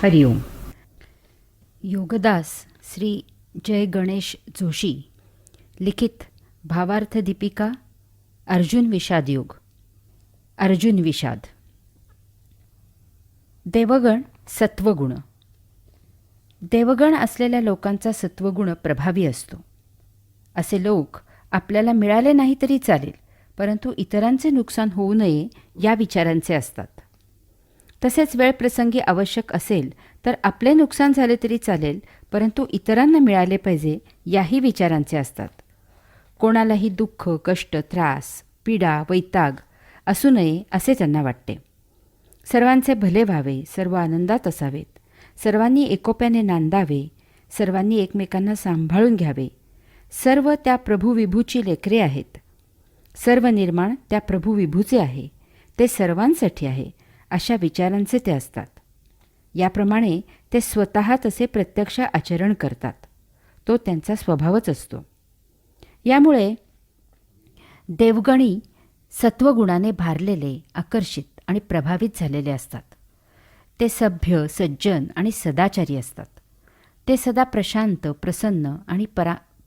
हरिओम. योगदास श्री जय गणेश जोशी लिखित भावार्थ दीपिका अर्जुन विषाद योग. अर्जुन विषाद. देवगण सत्वगुण. देवगण असलेल्या लोकांचा सत्वगुण प्रभावी असतो. असे लोक आपल्याला मिळाले नाही तरी चालेल, परंतु इतरांचे नुकसान होऊ नये या विचारांचे असतात. तसेच वेळ प्रसंगी आवश्यक असेल तर आपले नुकसान झाले तरी चालेल, परंतु इतरांना मिळाले पाहिजे याही विचारांचे असतात. कोणालाही दुःख, कष्ट, त्रास, पीडा, वैताग असू नये असे त्यांना वाटते. सर्वांचे भले व्हावे, सर्व आनंदात असावेत, सर्वांनी एकोप्याने नांदावे, सर्वांनी एकमेकांना सांभाळून घ्यावे. सर्व त्या प्रभू विभूची लेकरे आहेत. सर्व निर्माण त्या प्रभू विभूचे आहे. ते सर्वांसाठी आहे अशा विचारांचे ते असतात. याप्रमाणे ते स्वतः तसे प्रत्यक्ष आचरण करतात. तो त्यांचा स्वभावच असतो. यामुळे देवगणी सत्वगुणाने भारलेले, आकर्षित आणि प्रभावित झालेले असतात. ते सभ्य, सज्जन आणि सदाचारी असतात. ते सदा प्रशांत, प्रसन्न आणि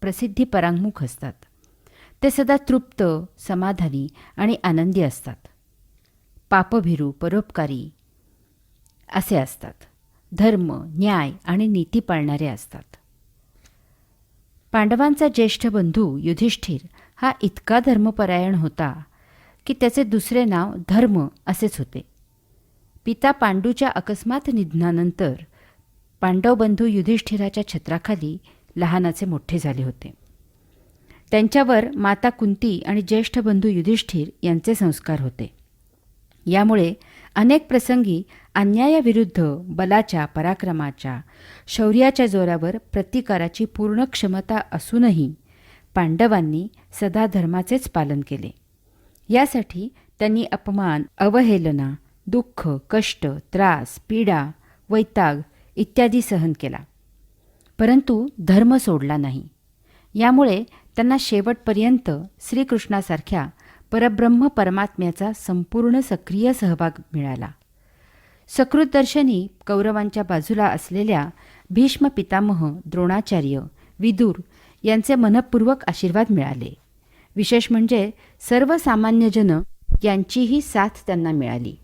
प्रसिद्धी परांगमुख असतात. ते सदा तृप्त, समाधानी आणि आनंदी असतात. पापभीरू, परोपकारी असे असतात. धर्म, न्याय आणि नीती पाळणारे असतात. पांडवांचा ज्येष्ठ बंधू युधिष्ठिर हा इतका धर्मपरायण होता की त्याचे दुसरे नाव धर्म असेच होते. पिता पांडूच्या अकस्मात निधनानंतर पांडव बंधू युधिष्ठिराच्या छत्राखाली लहानाचे मोठे झाले होते. त्यांच्यावर माता कुंती आणि ज्येष्ठ बंधू युधिष्ठिर यांचे संस्कार होते. यामुळे अनेक प्रसंगी अन्यायाविरुद्ध बलाच्या, पराक्रमाच्या, शौर्याच्या जोरावर प्रतिकाराची पूर्ण क्षमता असूनही पांडवांनी सदा धर्माचेच पालन केले. यासाठी त्यांनी अपमान, अवहेलना, दुःख, कष्ट, त्रास, पीडा, वैताग इत्यादी सहन केला, परंतु धर्म सोडला नाही. यामुळे त्यांना शेवटपर्यंत श्रीकृष्णासारख्या परब्रह्म परमात्म्याचा संपूर्ण सक्रिय सहभाग मिळाला. सकृतदर्शनी कौरवांच्या बाजूला असलेल्या भीष्म पितामह, द्रोणाचार्य, विदुर यांचे मनःपूर्वक आशीर्वाद मिळाले. विशेष म्हणजे सर्वसामान्यजन यांचीही साथ त्यांना मिळाली.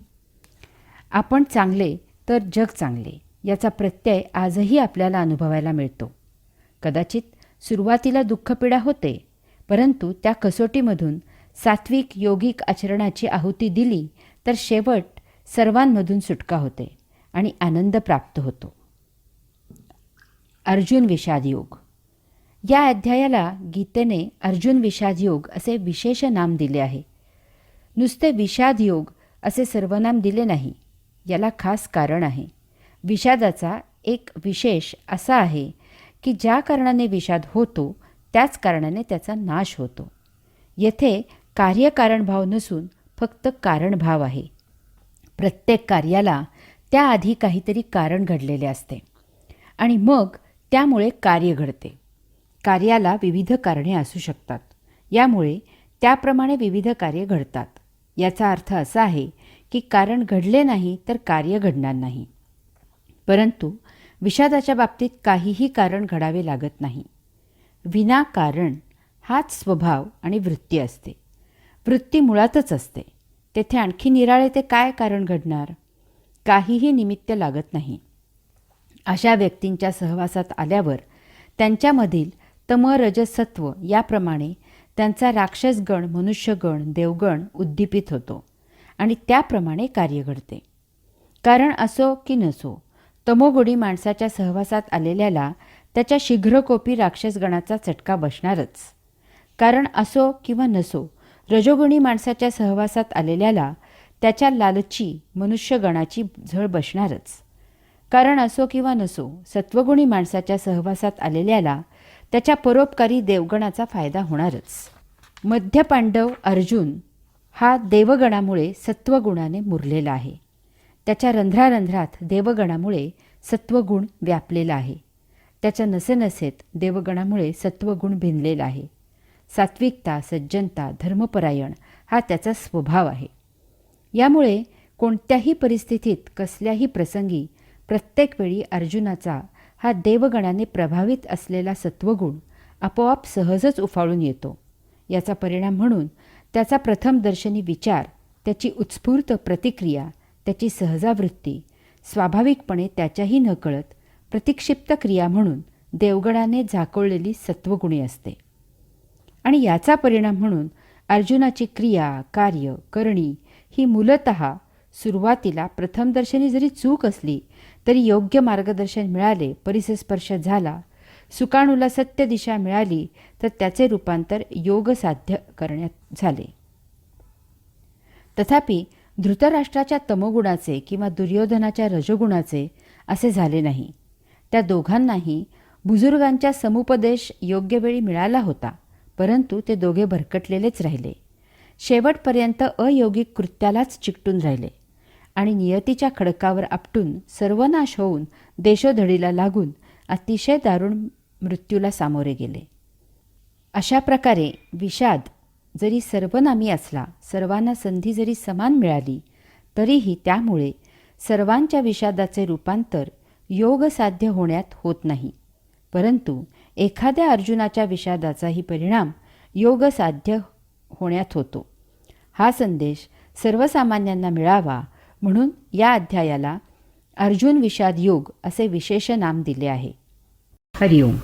आपण चांगले तर जग चांगले याचा प्रत्यय आजही आपल्याला अनुभवायला मिळतो. कदाचित सुरुवातीला दुःखपीडा होते, परंतु त्या कसोटीमधून सात्विक योगिक आचरणाची आहुती दिली तर शेवट सर्वांमधून सुटका होते आणि आनंद प्राप्त होतो. अर्जुन विषाद योग. या अध्यायाला गीतेने अर्जुन विषाद योग असे विशेष नाम दिले आहे. नुसते विषाद योग असे सर्वनाम दिले नाही. याला खास कारण आहे. विषादाचा एक विशेष असा आहे की ज्या कारणाने विषाद होतो त्याच कारणाने त्याचा नाश होतो. येथे कार्यकारणभाव नसून फक्त कारणभाव आहे. प्रत्येक कार्याला त्याआधी काहीतरी कारण घडलेले असते आणि मग त्यामुळे कार्य घडते. कार्याला विविध कारणे असू शकतात. यामुळे त्याप्रमाणे विविध कार्य घडतात. याचा अर्थ असा आहे की कारण घडले नाही तर कार्य घडणार नाही. परंतु विषादाच्या बाबतीत काहीही कारण घडावे लागत नाही. विनाकारण हाच स्वभाव आणि वृत्ती असते. वृत्ती मुळातच असते. तेथे आणखी निराळे ते काय कारण घडणार? काहीही निमित्त लागत नाही. अशा व्यक्तींच्या सहवासात आल्यावर त्यांच्यामधील तम, रजस, सत्व याप्रमाणे त्यांचा राक्षसगण, मनुष्यगण, देवगण उद्दीपित होतो आणि त्याप्रमाणे कार्य घडते. कारण असो की नसो, तमोगुणी माणसाच्या सहवासात आलेल्याला त्याच्या शीघ्रकोपी राक्षसगणाचा चटका बसणारच. कारण असो किंवा नसो, रजोगुणी माणसाच्या सहवासात आलेल्याला त्याच्या लालची मनुष्यगणाची झळ बसणारच. कारण असो किंवा नसो, सत्वगुणी माणसाच्या सहवासात आलेल्याला त्याच्या परोपकारी देवगणाचा फायदा होणारच. मध्य पांडव अर्जुन हा देवगणामुळे सत्वगुणाने मुरलेला आहे. त्याच्या रंध्रारंध्रात देवगणामुळे सत्वगुण व्यापलेला आहे. त्याच्या नसेनसेत देवगणामुळे सत्वगुण भिनलेला आहे. सात्विकता, सज्जनता, धर्मपरायण हा त्याचा स्वभाव आहे. यामुळे कोणत्याही परिस्थितीत, कसल्याही प्रसंगी प्रत्येक वेळी अर्जुनाचा हा देवगणाने प्रभावित असलेला सत्वगुण आपोआप सहजच उफाळून येतो. याचा परिणाम म्हणून त्याचा प्रथमदर्शनी विचार, त्याची उत्स्फूर्त प्रतिक्रिया, त्याची सहजावृत्ती स्वाभाविकपणे त्याच्याही नकळत प्रतिक्षिप्त क्रिया म्हणून देवगणाने झाकोळलेली सत्वगुणी असते. आणि याचा परिणाम म्हणून अर्जुनाची क्रिया, कार्य, करणी ही मूलतः सुरुवातीला प्रथमदर्शनी जरी चूक असली तरी योग्य मार्गदर्शन मिळाले, परिसस्पर्श झाला, सुकाणूला सत्य दिशा मिळाली तर त्याचे रूपांतर योग साध्य करण्यात झाले. तथापि धृतराष्ट्राच्या तमोगुणाचे किंवा दुर्योधनाच्या रजोगुणाचे असे झाले नाही. त्या दोघांनाही बुजुर्गांच्या समुपदेश योग्य वेळी मिळाला होता, परंतु ते दोघे भरकटलेलेच राहिले. शेवटपर्यंत अयौगिक कृत्यालाच चिकटून राहिले आणि नियतीच्या खडकावर आपटून सर्वनाश होऊन देशोधडीला लागून अतिशय दारुण मृत्यूला सामोरे गेले. अशा प्रकारे विषाद जरी सर्वनामी असला, सर्वांना संधी जरी समान मिळाली, तरीही त्यामुळे सर्वांच्या विषादाचे रूपांतर योग साध्य होण्यात होत नाही, परंतु एखाद्या अर्जुनाच्या विषादाचाही परिणाम योग साध्य होण्यात होतो. हा संदेश सर्वसामान्यांना मिळावा म्हणून या अध्यायाला अर्जुन विषाद योग असे विशेष नाम दिले आहे. हरिओम.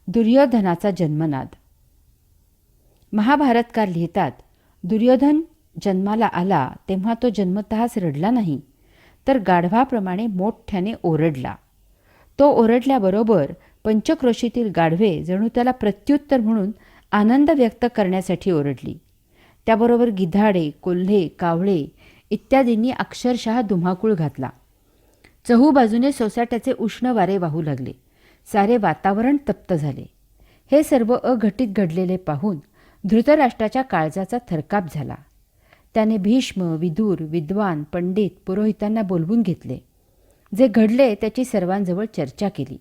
दुर्योधनाचा जन्मनाद. महाभारतकार लिहितात, दुर्योधन जन्माला आला तेव्हा तो जन्मतःच रडला नाही, तर गाढवाप्रमाणे मोठ्याने ओरडला. तो ओरडल्याबरोबर पंचक्रोशीतील गाढवे जणू त्याला प्रत्युत्तर म्हणून आनंद व्यक्त करण्यासाठी ओरडली. त्याबरोबर गिधाडे, कोल्हे, कावळे इत्यादींनी अक्षरशः धुमाकूळ घातला. चहूबाजूने सोसाट्याचे उष्ण वारे वाहू लागले. सारे वातावरण तप्त झाले. हे सर्व अघटित घडलेले पाहून धृतराष्ट्राच्या काळजाचा थरकाप झाला. त्याने भीष्म, विदुर, विद्वान, पंडित, पुरोहितांना बोलवून घेतले. जे घडले त्याची सर्वांजवळ चर्चा केली.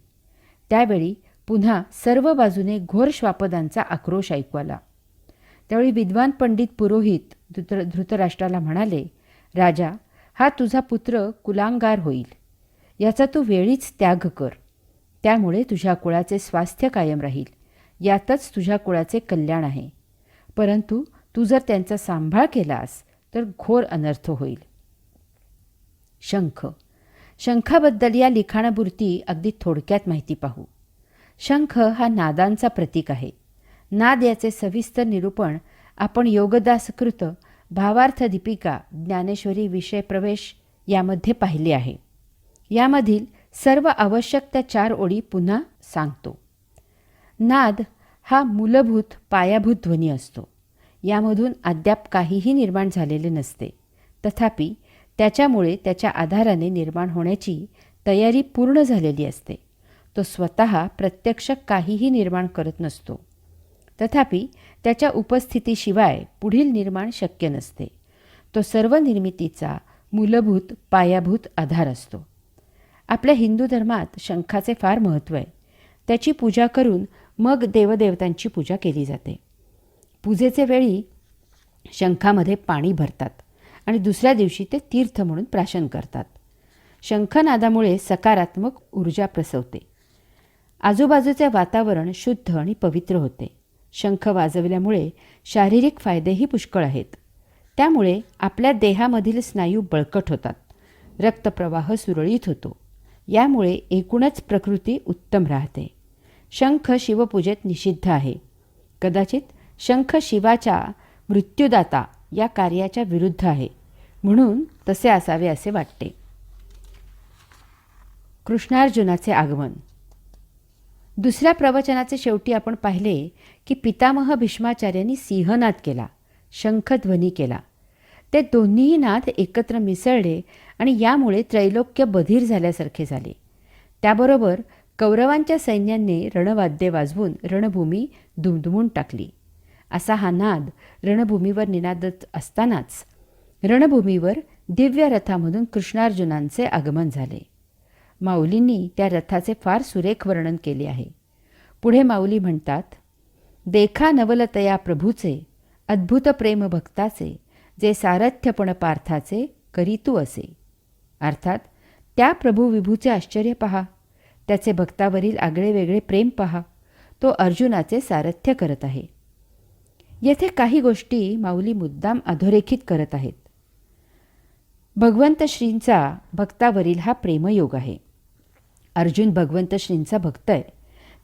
त्यावेळी पुन्हा सर्व बाजूने घोर श्वापदांचा आक्रोश ऐकू आला. त्यावेळी विद्वान पंडित पुरोहित धृतराष्ट्राला म्हणाले, राजा, हा तुझा पुत्र कुलांगार होईल. याचा तू वेळीच त्याग कर. त्यामुळे तुझ्या कुळाचे स्वास्थ्य कायम राहील. यातच तुझ्या कुळाचे कल्याण आहे. परंतु तू जर त्यांचा सांभाळ केलास तर घोर अनर्थ होईल. शंख. शंखाबद्दल या लिखाणापुरती अगदी थोडक्यात माहिती पाहू. शंख हा नादांचा प्रतीक आहे. नाद याचे सविस्तर निरूपण आपण योगदासकृत भावार्थ दीपिका ज्ञानेश्वरी विषय प्रवेश यामध्ये पाहिले आहे. यामधील सर्व आवश्यक त्या 4 ओळी पुन्हा सांगतो. नाद हा मूलभूत पायाभूत ध्वनी असतो. यामधून अद्याप काहीही निर्माण झालेले नसते. तथापि त्याच्यामुळे त्याच्या आधाराने निर्माण होण्याची तयारी पूर्ण झालेली असते. तो स्वतः प्रत्यक्ष काहीही निर्माण करत नसतो. तथापि त्याच्या उपस्थितीशिवाय पुढील निर्माण शक्य नसते. तो सर्व निर्मितीचा मूलभूत पायाभूत आधार असतो. आपल्या हिंदू धर्मात शंखाचे फार महत्त्व आहे. त्याची पूजा करून मग देवदेवतांची पूजा केली जाते. पूजेचे वेळी शंखामध्ये पाणी भरतात आणि दुसऱ्या दिवशी ते तीर्थ म्हणून प्राशन करतात. शंखनादामुळे सकारात्मक ऊर्जा प्रसवते. आजूबाजूचे वातावरण शुद्ध आणि पवित्र होते. शंख वाजवल्यामुळे शारीरिक फायदेही पुष्कळ आहेत. त्यामुळे आपल्या देहामधील स्नायू बळकट होतात. रक्तप्रवाह सुरळीत होतो. यामुळे एकूणच प्रकृती उत्तम राहते. शंख शिवपूजेत निषिद्ध आहे. कदाचित शंख शिवाच्या मृत्युदाता या कार्याच्या विरुद्ध आहे, म्हणून तसे असावे असे वाटते. कृष्णार्जुनाचे आगमन. दुसऱ्या प्रवचनाचे शेवटी आपण पाहिले की पितामह भीष्माचार्यांनी सिंहनाद केला, शंखध्वनी केला. ते दोन्हीही नाद एकत्र मिसळले आणि यामुळे त्रैलोक्य बधीर झाल्यासारखे झाले. त्याबरोबर कौरवांच्या सैन्याने रणवाद्ये वाजवून रणभूमी दुमदुमून टाकली. असा हा नाद रणभूमीवर निनादत असतानाच रणभूमीवर दिव्य रथामधून कृष्णार्जुनांचे आगमन झाले. माऊलींनी त्या रथाचे फार सुरेख वर्णन केले आहे. पुढे माऊली म्हणतात, देखा नवलतया प्रभूचे अद्भुत प्रेम भक्ताचे, जे सारथ्यपण पार्थाचे करीतू असे. अर्थात त्या प्रभू विभूचे आश्चर्य पहा, त्याचे भक्तावरील आगळेवेगळे प्रेम पहा. तो अर्जुनाचे सारथ्य करत आहे. येथे काही गोष्टी माऊली मुद्दाम अधोरेखित करत आहेत. भगवंत श्रींचा भक्तावरील हा प्रेमयोग आहे. अर्जुन भगवंत श्रींचा भक्त आहे.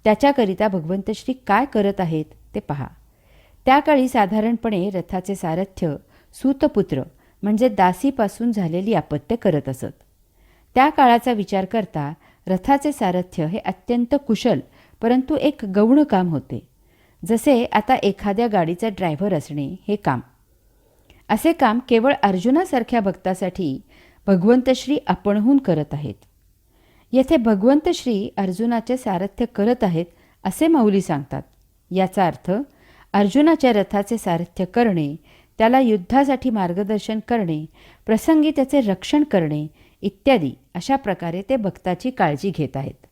त्याच्याकरिता भगवंत श्री काय करत आहेत ते पहा. त्या काळी साधारणपणे रथाचे सारथ्य सूतपुत्र म्हणजे दासीपासून झालेली अपत्य करत असत. त्या काळाचा विचार करता रथाचे सारथ्य हे अत्यंत कुशल परंतु एक गौण काम होते. जसे आता एखाद्या गाडीचा ड्रायव्हर असणे हे काम. असे काम केवळ अर्जुनासारख्या भक्तासाठी भगवंत श्री आपणहून करत आहेत. येथे भगवंत श्री अर्जुनाचे सारथ्य करत आहेत असे माऊली सांगतात. याचा अर्थ अर्जुनाच्या रथाचे सारथ्य करणे, त्याला युद्धासाठी मार्गदर्शन करणे, प्रसंगी त्याचे रक्षण करणे इत्यादी अशा प्रकारे ते भक्ताची काळजी घेत आहेत.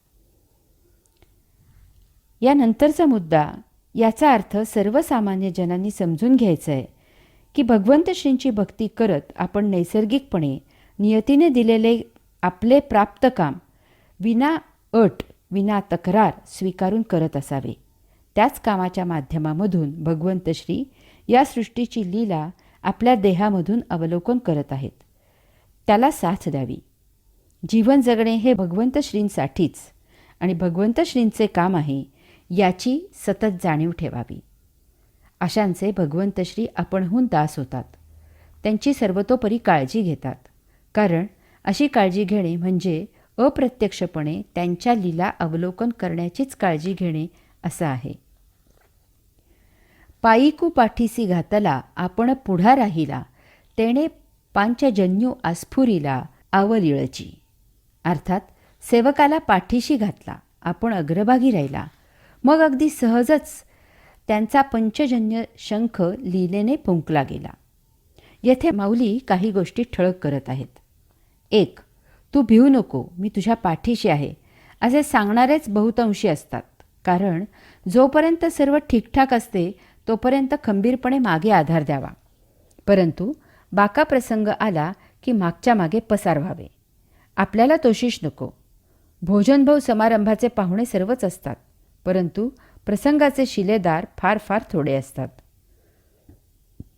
यानंतरचा मुद्दा, याचा अर्थ सर्वसामान्य जनांनी समजून घ्यायचा आहे की भगवंत श्रींची भक्ती करत आपण नैसर्गिकपणे नियतीने दिलेले आपले प्राप्त काम विना अट विना तक्रार स्वीकारून करत असावे. त्याच कामाच्या माध्यमामधून भगवंत श्री या सृष्टीची लीला आपल्या देहामधून अवलोकन करत आहेत. त्याला साथ द्यावी. जीवन जगणे हे भगवंत श्रींसाठीच आणि भगवंत श्रींचे काम आहे याची सतत जाणीव ठेवावी. अशांचे भगवंत श्री आपणहून दास होतात. त्यांची सर्वतोपरी काळजी घेतात. कारण अशी काळजी घेणे म्हणजे अप्रत्यक्षपणे त्यांच्या लीला अवलोकन करण्याचीच काळजी घेणे असं आहे. पायीकू पाठीसी घातला आपण पुढा राहिला, तेणे पांचजन्यू आस्फुरीला आवलिळची. अर्थात सेवकाला पाठीशी घातला, आपण अग्रभागी राहिला, मग अगदी सहजच त्यांचा पंचजन्य शंख लीलेने फुंकला गेला. येथे माऊली काही गोष्टी ठळक करत आहेत. 1. तू भिवू नको, मी तुझ्या पाठीशी आहे असे सांगणारेच बहुतांशी असतात. कारण जोपर्यंत सर्व ठीकठाक असते तोपर्यंत खंबीरपणे मागे आधार द्यावा. परंतु बाका प्रसंग आला की मागच्या मागे पसार व्हावे. आपल्याला तोशिष नको. भोजनभाऊ समारंभाचे पाहुणे सर्वच असतात, परंतु प्रसंगाचे शिलेदार फार फार थोडे असतात.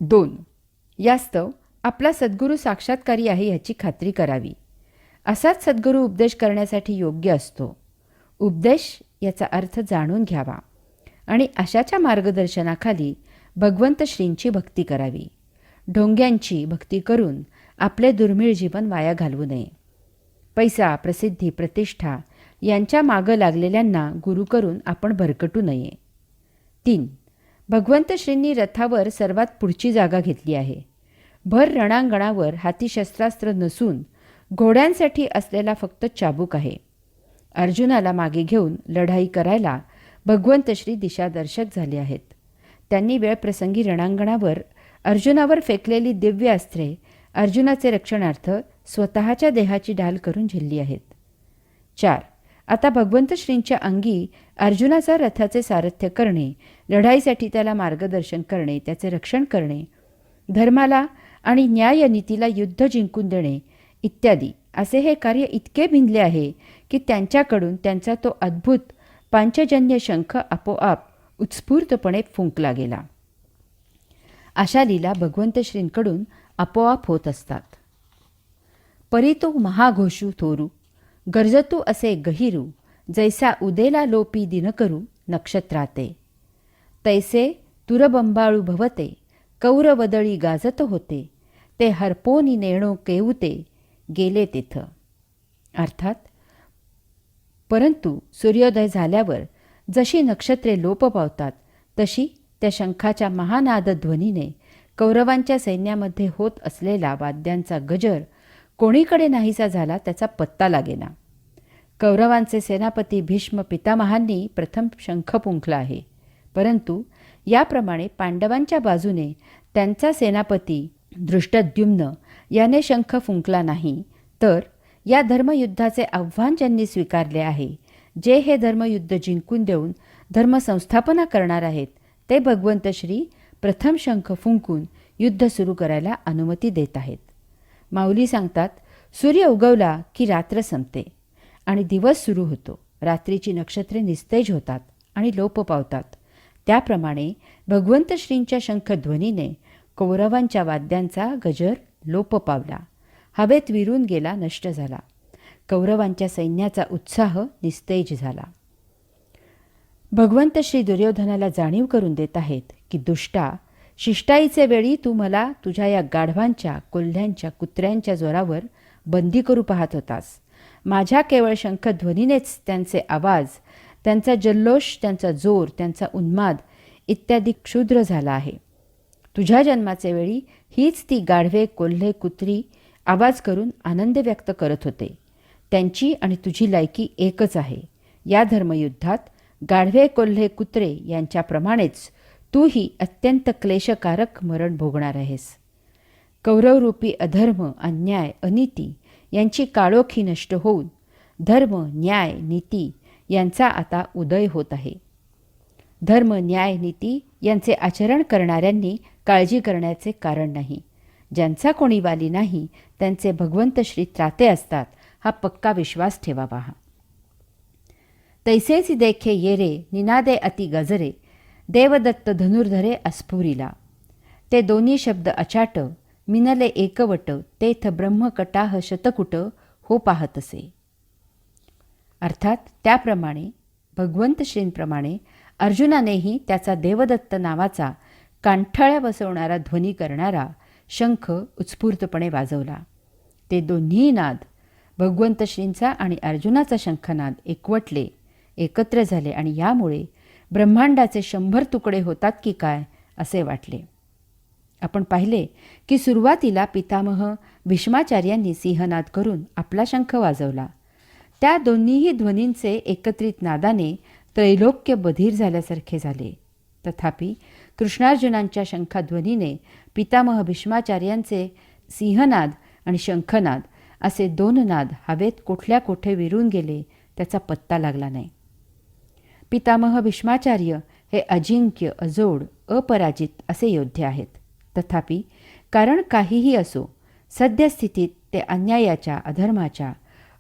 2. यास्तव आपला सद्गुरू साक्षात्कारी आहे याची खात्री करावी. असाच सद्गुरू उपदेश करण्यासाठी योग्य असतो. उपदेश याचा अर्थ जाणून घ्यावा आणि अशाच्या मार्गदर्शनाखाली भगवंत श्रींची भक्ती करावी. ढोंग्यांची भक्ती करून आपले दुर्मिळ जीवन वाया घालवू नये. पैसा, प्रसिद्धी, प्रतिष्ठा यांच्या मागं लागलेल्यांना गुरु करून आपण भरकटू नये. 3. भगवंत श्रींनी रथावर सर्वात पुढची जागा घेतली आहे. भर रणांगणावर हाती शस्त्रास्त्र नसून घोड्यांसाठी असलेला फक्त चाबूक आहे. अर्जुनाला मागे घेऊन लढाई करायला भगवंत श्री दिशादर्शक झाले आहेत. त्यांनी वेळप्रसंगी रणांगणावर अर्जुनावर फेकलेली दिव्य अस्त्रे अर्जुनाचे रक्षणार्थ स्वतःच्या देहाची ढाल करून झेलली आहेत. 4. आता भगवंत श्रींच्या अंगी अर्जुनाचा रथाचे सारथ्य करणे, लढाईसाठी त्याला मार्गदर्शन करणे, त्याचे रक्षण करणे, धर्माला आणि न्यायनीतीला युद्ध जिंकून देणे इत्यादी असे हे कार्य इतके भिनले आहे की त्यांच्याकडून त्यांचा तो अद्भुत पांचजन्य शंख आपोआप उत्स्फूर्तपणे फुंकला गेला. अशा लीला भगवंत श्रींकडून आपोआप होत असतात. परितू महाघोषू थोरू, गरजतू असे गहिरू, जैसा उदेला लोपी दिनकरू नक्षत्राते. तैसे तुरबंबाळू भवते, कौरवदळी गाजत होते, ते हरपोनी नेणो केऊते, गेले तिथ. अर्थात परंतु सूर्योदय झाल्यावर जशी नक्षत्रे लोप पावतात तशी त्या शंखाच्या महानादध्वनीने कौरवांच्या सैन्यामध्ये होत असलेला वाद्यांचा गजर कोणीकडे नाहीसा झाला त्याचा पत्ता लागेना. कौरवांचे सेनापती भीष्म पितामहांनी प्रथम शंख फुंकला आहे, परंतु याप्रमाणे पांडवांच्या बाजूने त्यांचा सेनापती धृष्टद्युम्न याने शंख फुंकला नाही. तर या धर्मयुद्धाचे आव्हान ज्यांनी स्वीकारले आहे, जे हे धर्मयुद्ध जिंकून देऊन धर्मसंस्थापना करणार आहेत, ते भगवंत श्री प्रथम शंख फुंकून युद्ध सुरू करायला अनुमती देत आहेत. माऊली सांगतात, सूर्य उगवला की रात्र संपते आणि दिवस सुरू होतो. रात्रीची नक्षत्रे निस्तेज होतात आणि लोप पावतात. त्याप्रमाणे भगवंत श्रींच्या शंखध्वनीने कौरवांच्या वाद्यांचा गजर लोप पावला, हवेत विरून गेला, नष्ट झाला. कौरवांच्या सैन्याचा उत्साह निस्तेज झाला. भगवंत श्री दुर्योधनाला जाणीव करून देत आहेत की दुष्टा, शिष्टाईचे वेळी तू मला तुझ्या या गाढवांच्या, कोल्ह्यांच्या, कुत्र्यांच्या जोरावर बंदी करू पाहत होतास. माझ्या केवळ शंखध्वनीनेच त्यांचे आवाज, त्यांचा जल्लोष, त्यांचा जोर, त्यांचा उन्माद इत्यादी क्षुद्र झाला आहे. तुझ्या जन्माचे वेळी हीच ती गाढवे, कोल्हे, कुत्री आवाज करून आनंद व्यक्त करत होते. त्यांची आणि तुझी लायकी एकच आहे. या धर्मयुद्धात गाढवे, कोल्हे, कुत्रे यांच्याप्रमाणेच तूही अत्यंत क्लेशकारक मरण भोगणार आहेस. कौरवरूपी अधर्म, अन्याय, अनिती यांची काळोखी नष्ट होऊन धर्म, न्याय, नीती यांचा आता उदय होत आहे. धर्म, न्याय, नीती यांचे आचरण करणाऱ्यांनी काळजी करण्याचे कारण नाही. ज्यांचा कोणी वाली नाही त्यांचे भगवंत श्री त्राते असतात, हा पक्का विश्वास ठेवावा. तैसेच देखे येरे निनादे अति गजरे, देवदत्त धनुर्धरे अस्फुरिला. ते दोन्ही शब्द अचाट, मिनले एकवट, तेथ ब्रह्मकटाह शतकुट हो पाहतसे. अर्थात त्याप्रमाणे भगवंत श्रींप्रमाणे अर्जुनानेही त्याचा देवदत्त नावाचा कांठळ्या बसवणारा ध्वनी करणारा शंख उत्स्फूर्तपणे वाजवला. ते दोन्ही नाद, भगवंत श्रींचा आणि अर्जुनाचा शंखनाद एकवटले, एकत्र झाले आणि यामुळे ब्रह्मांडाचे 100 तुकडे होतात की काय असे वाटले. आपण पाहिले की सुरुवातीला पितामह भीष्माचार्यांनी सिंहनाद करून आपला शंख वाजवला. त्या दोन्हीही ध्वनींचे एकत्रित नादाने त्रैलोक्य बधीर झाल्यासारखे झाले. तथापि कृष्णार्जुनांच्या शंखाध्वनीने पितामह भीष्माचार्यांचे सिंहनाद आणि शंखनाद असे 2 नाद हवेत कुठल्या कोठे विरून गेले त्याचा पत्ता लागला नाही. पितामह भीष्माचार्य हे अजिंक्य, अजोड, अपराजित असे योद्धे आहेत. तथापि कारण काहीही असो, सद्यस्थितीत ते अन्यायाच्या, अधर्माच्या,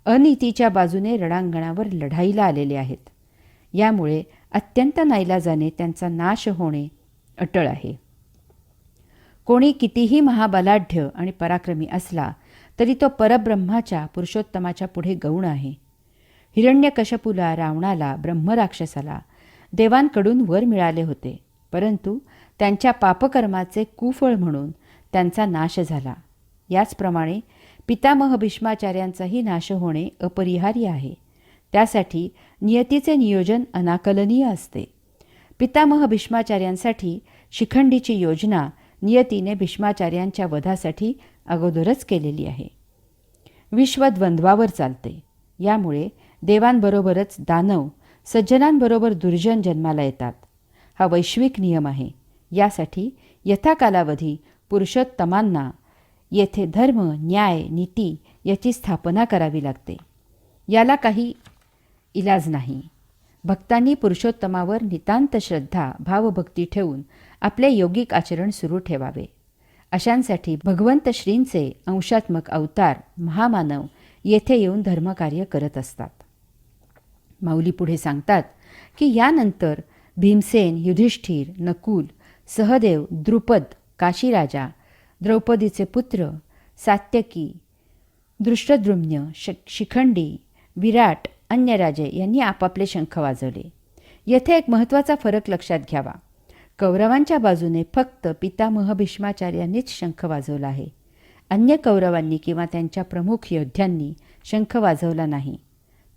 अनीतीच्या बाजूने रणांगणावर लढाईला आलेले आहेत. यामुळे अत्यंत नाईलाजाने त्यांचा नाश होणे अटळ आहे. कोणी कितीही महाबलाढ्य आणि पराक्रमी असला तरी तो परब्रह्माच्या, पुरुषोत्तमाच्या पुढे गौण आहे. हिरण्यकशपुला, रावणाला, ब्रह्मराक्षसाला देवांकडून वर मिळाले होते, परंतु त्यांच्या पापकर्माचे कुफळ म्हणून त्यांचा नाश झाला. याचप्रमाणे पितामह भीष्माचार्यांचाही नाश होणे अपरिहार्य आहे. त्यासाठी नियतीचे नियोजन अनाकलनीय असते. पितामह भीष्माचार्यांसाठी शिखंडीची योजना नियतीने भीष्माचार्यांच्या वधासाठी अगोदरच केलेली आहे. विश्व द्वंद्वावर चालते. यामुळे देवांबरोबरच दानव, सज्जनांबरोबर दुर्जन जन्माला येतात. हा वैश्विक नियम आहे. यासाठी यथाकालावधी पुरुषोत्तमांना येथे धर्म, न्याय, नीती याची स्थापना करावी लागते. याला काही इलाज नाही. भक्तांनी पुरुषोत्तमावर नितांत श्रद्धा, भावभक्ती ठेवून आपले योगिक आचरण सुरू ठेवावे. अशांसाठी भगवंत श्रींचे अंशात्मक अवतार महामानव येथे येऊन धर्मकार्य करत असतात. माऊली पुढे सांगतात की यानंतर भीमसेन, युधिष्ठिर, नकुल, सहदेव, द्रुपद, काशीराजा, द्रौपदीचे पुत्र, सात्यकी, दृष्टद्रुम्न, शिखंडी, विराट, अन्य राजे यांनी आपापले शंख वाजवले. येथे एक महत्त्वाचा फरक लक्षात घ्यावा. कौरवांच्या बाजूने फक्त पितामह भीष्माचार्यांनीच शंख वाजवला आहे. अन्य कौरवांनी किंवा त्यांच्या प्रमुख योद्ध्यांनी शंख वाजवला नाही.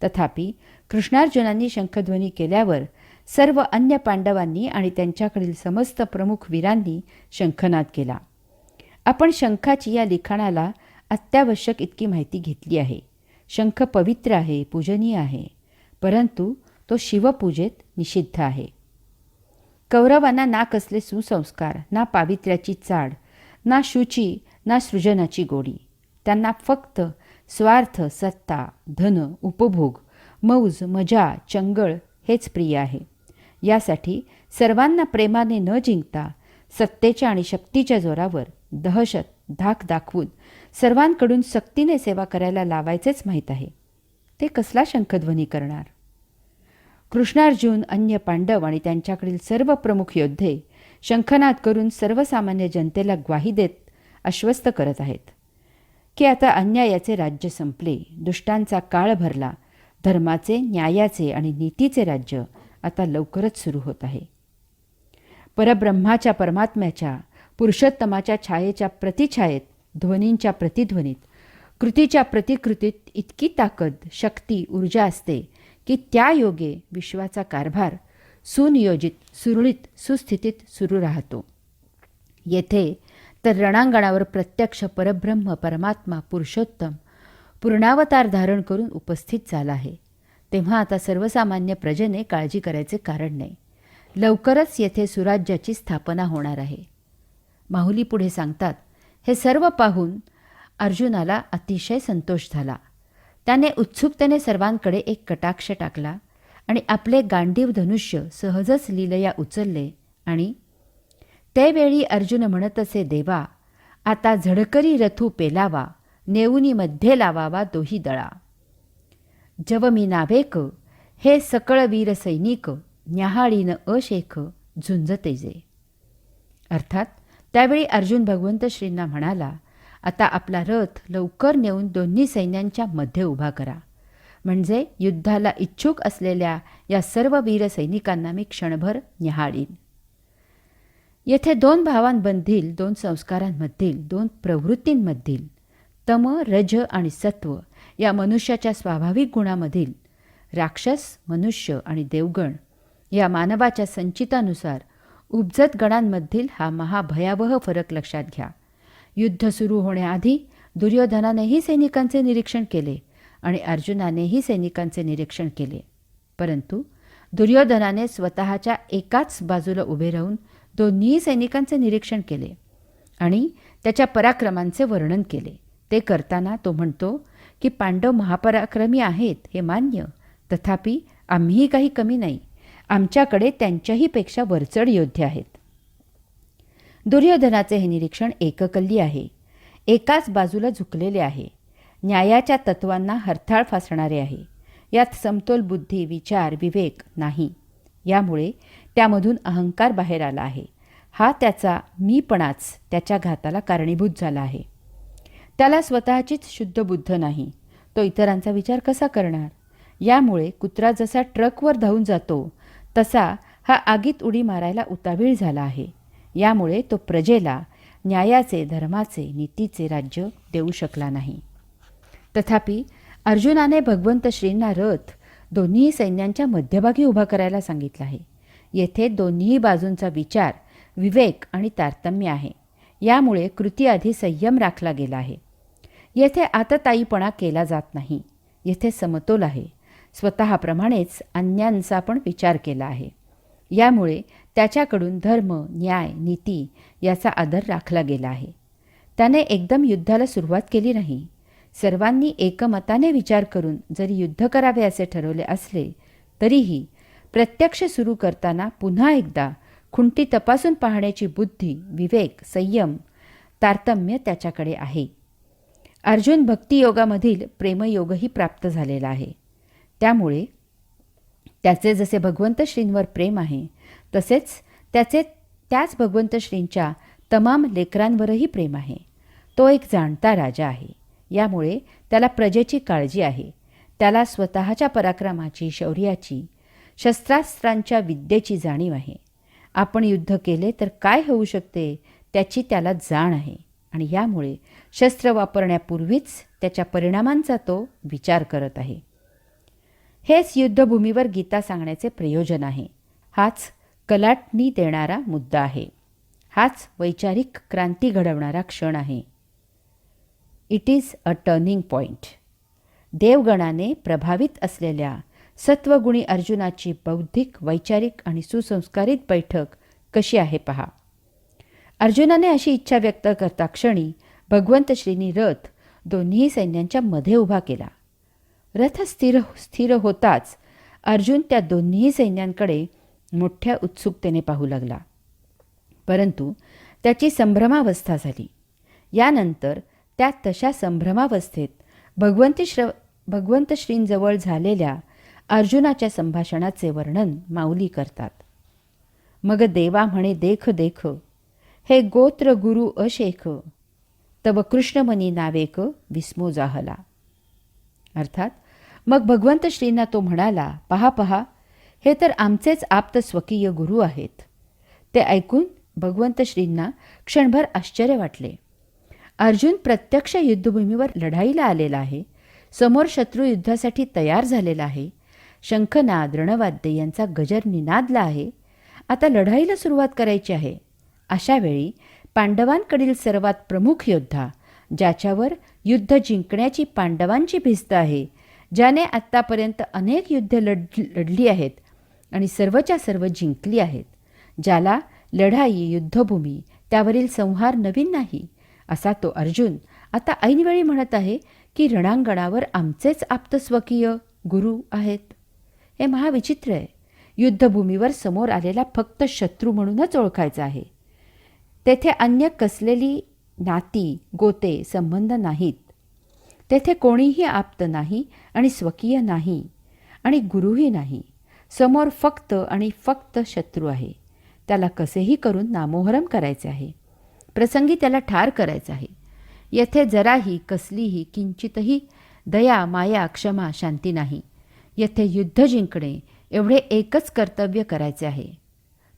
तथापि कृष्णार्जुनांनी शंखध्वनी केल्यावर सर्व अन्य पांडवांनी आणि त्यांच्याकडील समस्त प्रमुख वीरांनी शंखनाद केला. आपण शंखाची या लिखाणाला अत्यावश्यक इतकी माहिती घेतली आहे. शंख पवित्र आहे, पूजनीय आहे, परंतु तो शिवपूजेत निषिद्ध आहे. कौरवांना ना कसले सुसंस्कार, ना पावित्र्याची चाड, ना शुची, ना सृजनाची गोडी. त्यांना फक्त स्वार्थ, सत्ता, धन, उपभोग, मौज, मजा, चंगळ हेच प्रिय आहे. यासाठी सर्वांना प्रेमाने न जिंकता सत्तेच्या आणि शक्तीच्या जोरावर दहशत, धाक दाखवून सर्वांकडून सक्तीने सेवा करायला लावायचेच माहीत आहे. ते कसला शंखध्वनी करणार? कृष्णार्जुन, अन्य पांडव आणि त्यांच्याकडील सर्व प्रमुख योद्धे शंखनाद करून सर्वसामान्य जनतेला ग्वाही देत आश्वस्त करत आहेत की आता अन्यायाचे राज्य संपले, दुष्टांचा काळ भरला, धर्माचे, न्यायाचे आणि नीतीचे राज्य आता लवकरच सुरू होत आहे. परब्रह्माच्या, परमात्म्याच्या, पुरुषोत्तमाच्या छायेच्या प्रतिछायेत, ध्वनींच्या प्रतिध्वनीत, कृतीच्या प्रतिकृतीत इतकी ताकद, शक्ती, ऊर्जा असते की त्या योगे विश्वाचा कारभार सुनियोजित, सुरळीत, सुस्थितीत सुरू राहतो. येथे तर रणांगणावर प्रत्यक्ष परब्रह्म, परमात्मा, पुरुषोत्तम पूर्णावतार धारण करून उपस्थित झाला आहे. तेव्हा आता सर्वसामान्य प्रजेने काळजी करायचे कारण नाही. लवकरच येथे सुराज्याची स्थापना होणार आहे. माहुली पुढे सांगतात, हे सर्व पाहून अर्जुनाला अतिशय संतोष झाला. त्याने उत्सुकतेने सर्वांकडे एक कटाक्ष टाकला आणि आपले गांडीव धनुष्य सहजच लीलया उचलले आणि त्यावेळी अर्जुन म्हणत असे, देवा, आता झडकरी रथू पेलावा, नेऊनी मध्ये लावावा दोही दळा. जव मी नावेक, हे सकळ वीर सैनिक, न्याहाळीन अशेख झुंजते जे. अर्थात त्यावेळी अर्जुन भगवंत श्रींना म्हणाला, आता आपला रथ लवकर नेऊन दोन्ही सैन्यांच्या मध्ये उभा करा, म्हणजे युद्धाला इच्छुक असलेल्या या सर्व वीर सैनिकांना मी क्षणभर न्याहाळीन. येथे दोन भावांमधील, दोन संस्कारांमधील, दोन प्रवृत्तींमधील, तम, रज आणि सत्व या मनुष्याच्या स्वाभाविक गुणामधील राक्षस, मनुष्य आणि देवगण या मानवाच्या संचितानुसार उपजत गणांमधील हा महाभयावह फरक लक्षात घ्या. युद्ध सुरू होण्याआधी दुर्योधनानेही सैनिकांचे निरीक्षण केले आणि अर्जुनानेही सैनिकांचे निरीक्षण केले, परंतु दुर्योधनाने स्वतःच्या एकाच बाजूला उभे राहून दोन्ही सैनिकांचे निरीक्षण केले आणि त्याच्या पराक्रमांचे वर्णन केले. ते करताना तो म्हणतो की पांडव महापराक्रमी आहेत हे मान्य, तथापि आम्हीही काही कमी नाही, आमच्याकडे त्यांच्याही पेक्षा वरचढ योद्धे आहेत. दुर्योधनाचे हे निरीक्षण एककल्ली आहे, एकाच बाजूला झुकलेले आहे, न्यायाच्या तत्वांना हरताळ फासणारे आहे. यात समतोल बुद्धी, विचार, विवेक नाही. यामुळे त्यामधून अहंकार बाहेर आला आहे. हा त्याचा मीपणाच त्याच्या घाताला कारणीभूत झाला आहे. त्याला स्वतःचीच शुद्ध बुद्ध नाही, तो इतरांचा विचार कसा करणार? यामुळे कुत्रा जसा ट्रकवर धावून जातो तसा हा आगीत उडी मारायला उतावीळ झाला आहे. यामुळे तो प्रजेला न्यायाचे, धर्माचे, नीतीचे राज्य देऊ शकला नाही. तथापि अर्जुनाने भगवंत श्रींना रथ दोन्ही सैन्यांच्या मध्यभागी उभा करायला सांगितला आहे. येथे दोन्ही बाजूंचा विचार, विवेक आणि तारतम्य आहे. यामुळे कृतीआधी संयम राखला गेला आहे. येथे आतताईपणा केला जात नाही. येथे समतोल आहे. स्वतःप्रमाणेच अन्यांचा पण विचार केला आहे. यामुळे त्याच्याकडून धर्म, न्याय, नीती याचा आदर राखला गेला आहे. त्याने एकदम युद्धाला सुरुवात केली नाही. सर्वांनी एकमताने विचार करून जरी युद्ध करावे असे ठरवले असले तरीही प्रत्यक्ष सुरू करताना पुन्हा एकदा खुंटी तपासून पाहण्याची बुद्धी, विवेक, संयम, तारतम्य त्याच्याकडे आहे. अर्जुन भक्तियोगामधील प्रेमयोगही प्राप्त झालेला आहे. त्यामुळे त्याचे जसे भगवंत श्रींवर प्रेम आहे तसेच त्याच भगवंत श्रींच्या तमाम लेकरांवरही प्रेम आहे. तो एक जाणता राजा आहे. यामुळे त्याला प्रजेची काळजी आहे. त्याला स्वतःच्या पराक्रमाची, शौर्याची, शस्त्रास्त्रांच्या विद्येची जाणीव आहे. आपण युद्ध केले तर काय होऊ शकते त्याची त्याला जाण आहे आणि यामुळे शस्त्र वापरण्यापूर्वीच त्याच्या परिणामांचा तो विचार करत आहे. हेच युद्धभूमीवर गीता सांगण्याचे प्रयोजन आहे. हाच कलाटणी देणारा मुद्दा आहे. हाच वैचारिक क्रांती घडवणारा क्षण आहे. It is a turning point. देवगणाने प्रभावित असलेल्या सत्वगुणी अर्जुनाची बौद्धिक, वैचारिक आणि सुसंस्कारित बैठक कशी आहे पहा. अर्जुनाने अशी इच्छा व्यक्त करता क्षणी भगवंत श्रींनी रथ दोन्ही सैन्यांच्या मध्ये उभा केला. रथ स्थिर होताच अर्जुन त्या दोन्ही सैन्यांकडे मोठ्या उत्सुकतेने पाहू लागला. परंतु त्याची संभ्रमावस्था झाली. यानंतर त्या तशा संभ्रमावस्थेत भगवंत श्रींजवळ झालेल्या अर्जुनाच्या संभाषणाचे वर्णन माऊली करतात. मग देवा म्हणे देख देख, हे गोत्र गुरु अशेख, तब कृष्णमनी नावेक विस्मो जाहला. अर्थात मग भगवंत श्रींना तो म्हणाला, पहा पहा, हे तर आमचेच आप्त स्वकीय गुरु आहेत. ते ऐकून भगवंत श्रींना क्षणभर आश्चर्य वाटले. अर्जुन प्रत्यक्ष युद्धभूमीवर लढाईला आलेला आहे. समोर शत्रू युद्धासाठी तयार झालेला आहे. शंखनाद रणवाद्य यांचा गजर निनादला आहे. आता लढाईला सुरुवात करायची आहे. अशा वेळी पांडवांकडील सर्वात प्रमुख योद्धा, ज्याच्यावर युद्ध जिंकण्याची पांडवांची भिस्त आहे, ज्याने आत्तापर्यंत अनेक युद्धे लढली आहेत आणि सर्वच्या सर्व जिंकली आहेत, ज्याला लढाई, युद्धभूमी, त्यावरील संहार नवीन नाही, असा तो अर्जुन आता ऐनवेळी म्हणत आहे की रणांगणावर आमचेच आप्तस्वकीय गुरु आहेत. हे महाविचित्र आहे. युद्धभूमीवर समोर आलेला फक्त शत्रू म्हणूनच ओळखायचा आहे. तेथे अन्य कसलेली नाती, गोते, संबंध नाहीत. तेथे कोणीही आप्त नाही आणि स्वकीय नाही आणि गुरुही नाही. समोर फक्त आणि फक्त शत्रू आहे. त्याला कसेही करून नामोहरम करायचे आहे. प्रसंगी त्याला ठार करायचं आहे. येथे जराही कसलीही किंचितही दया, माया, क्षमा, शांती नाही. येथे युद्ध जिंकणे एवढे एकच कर्तव्य करायचे आहे.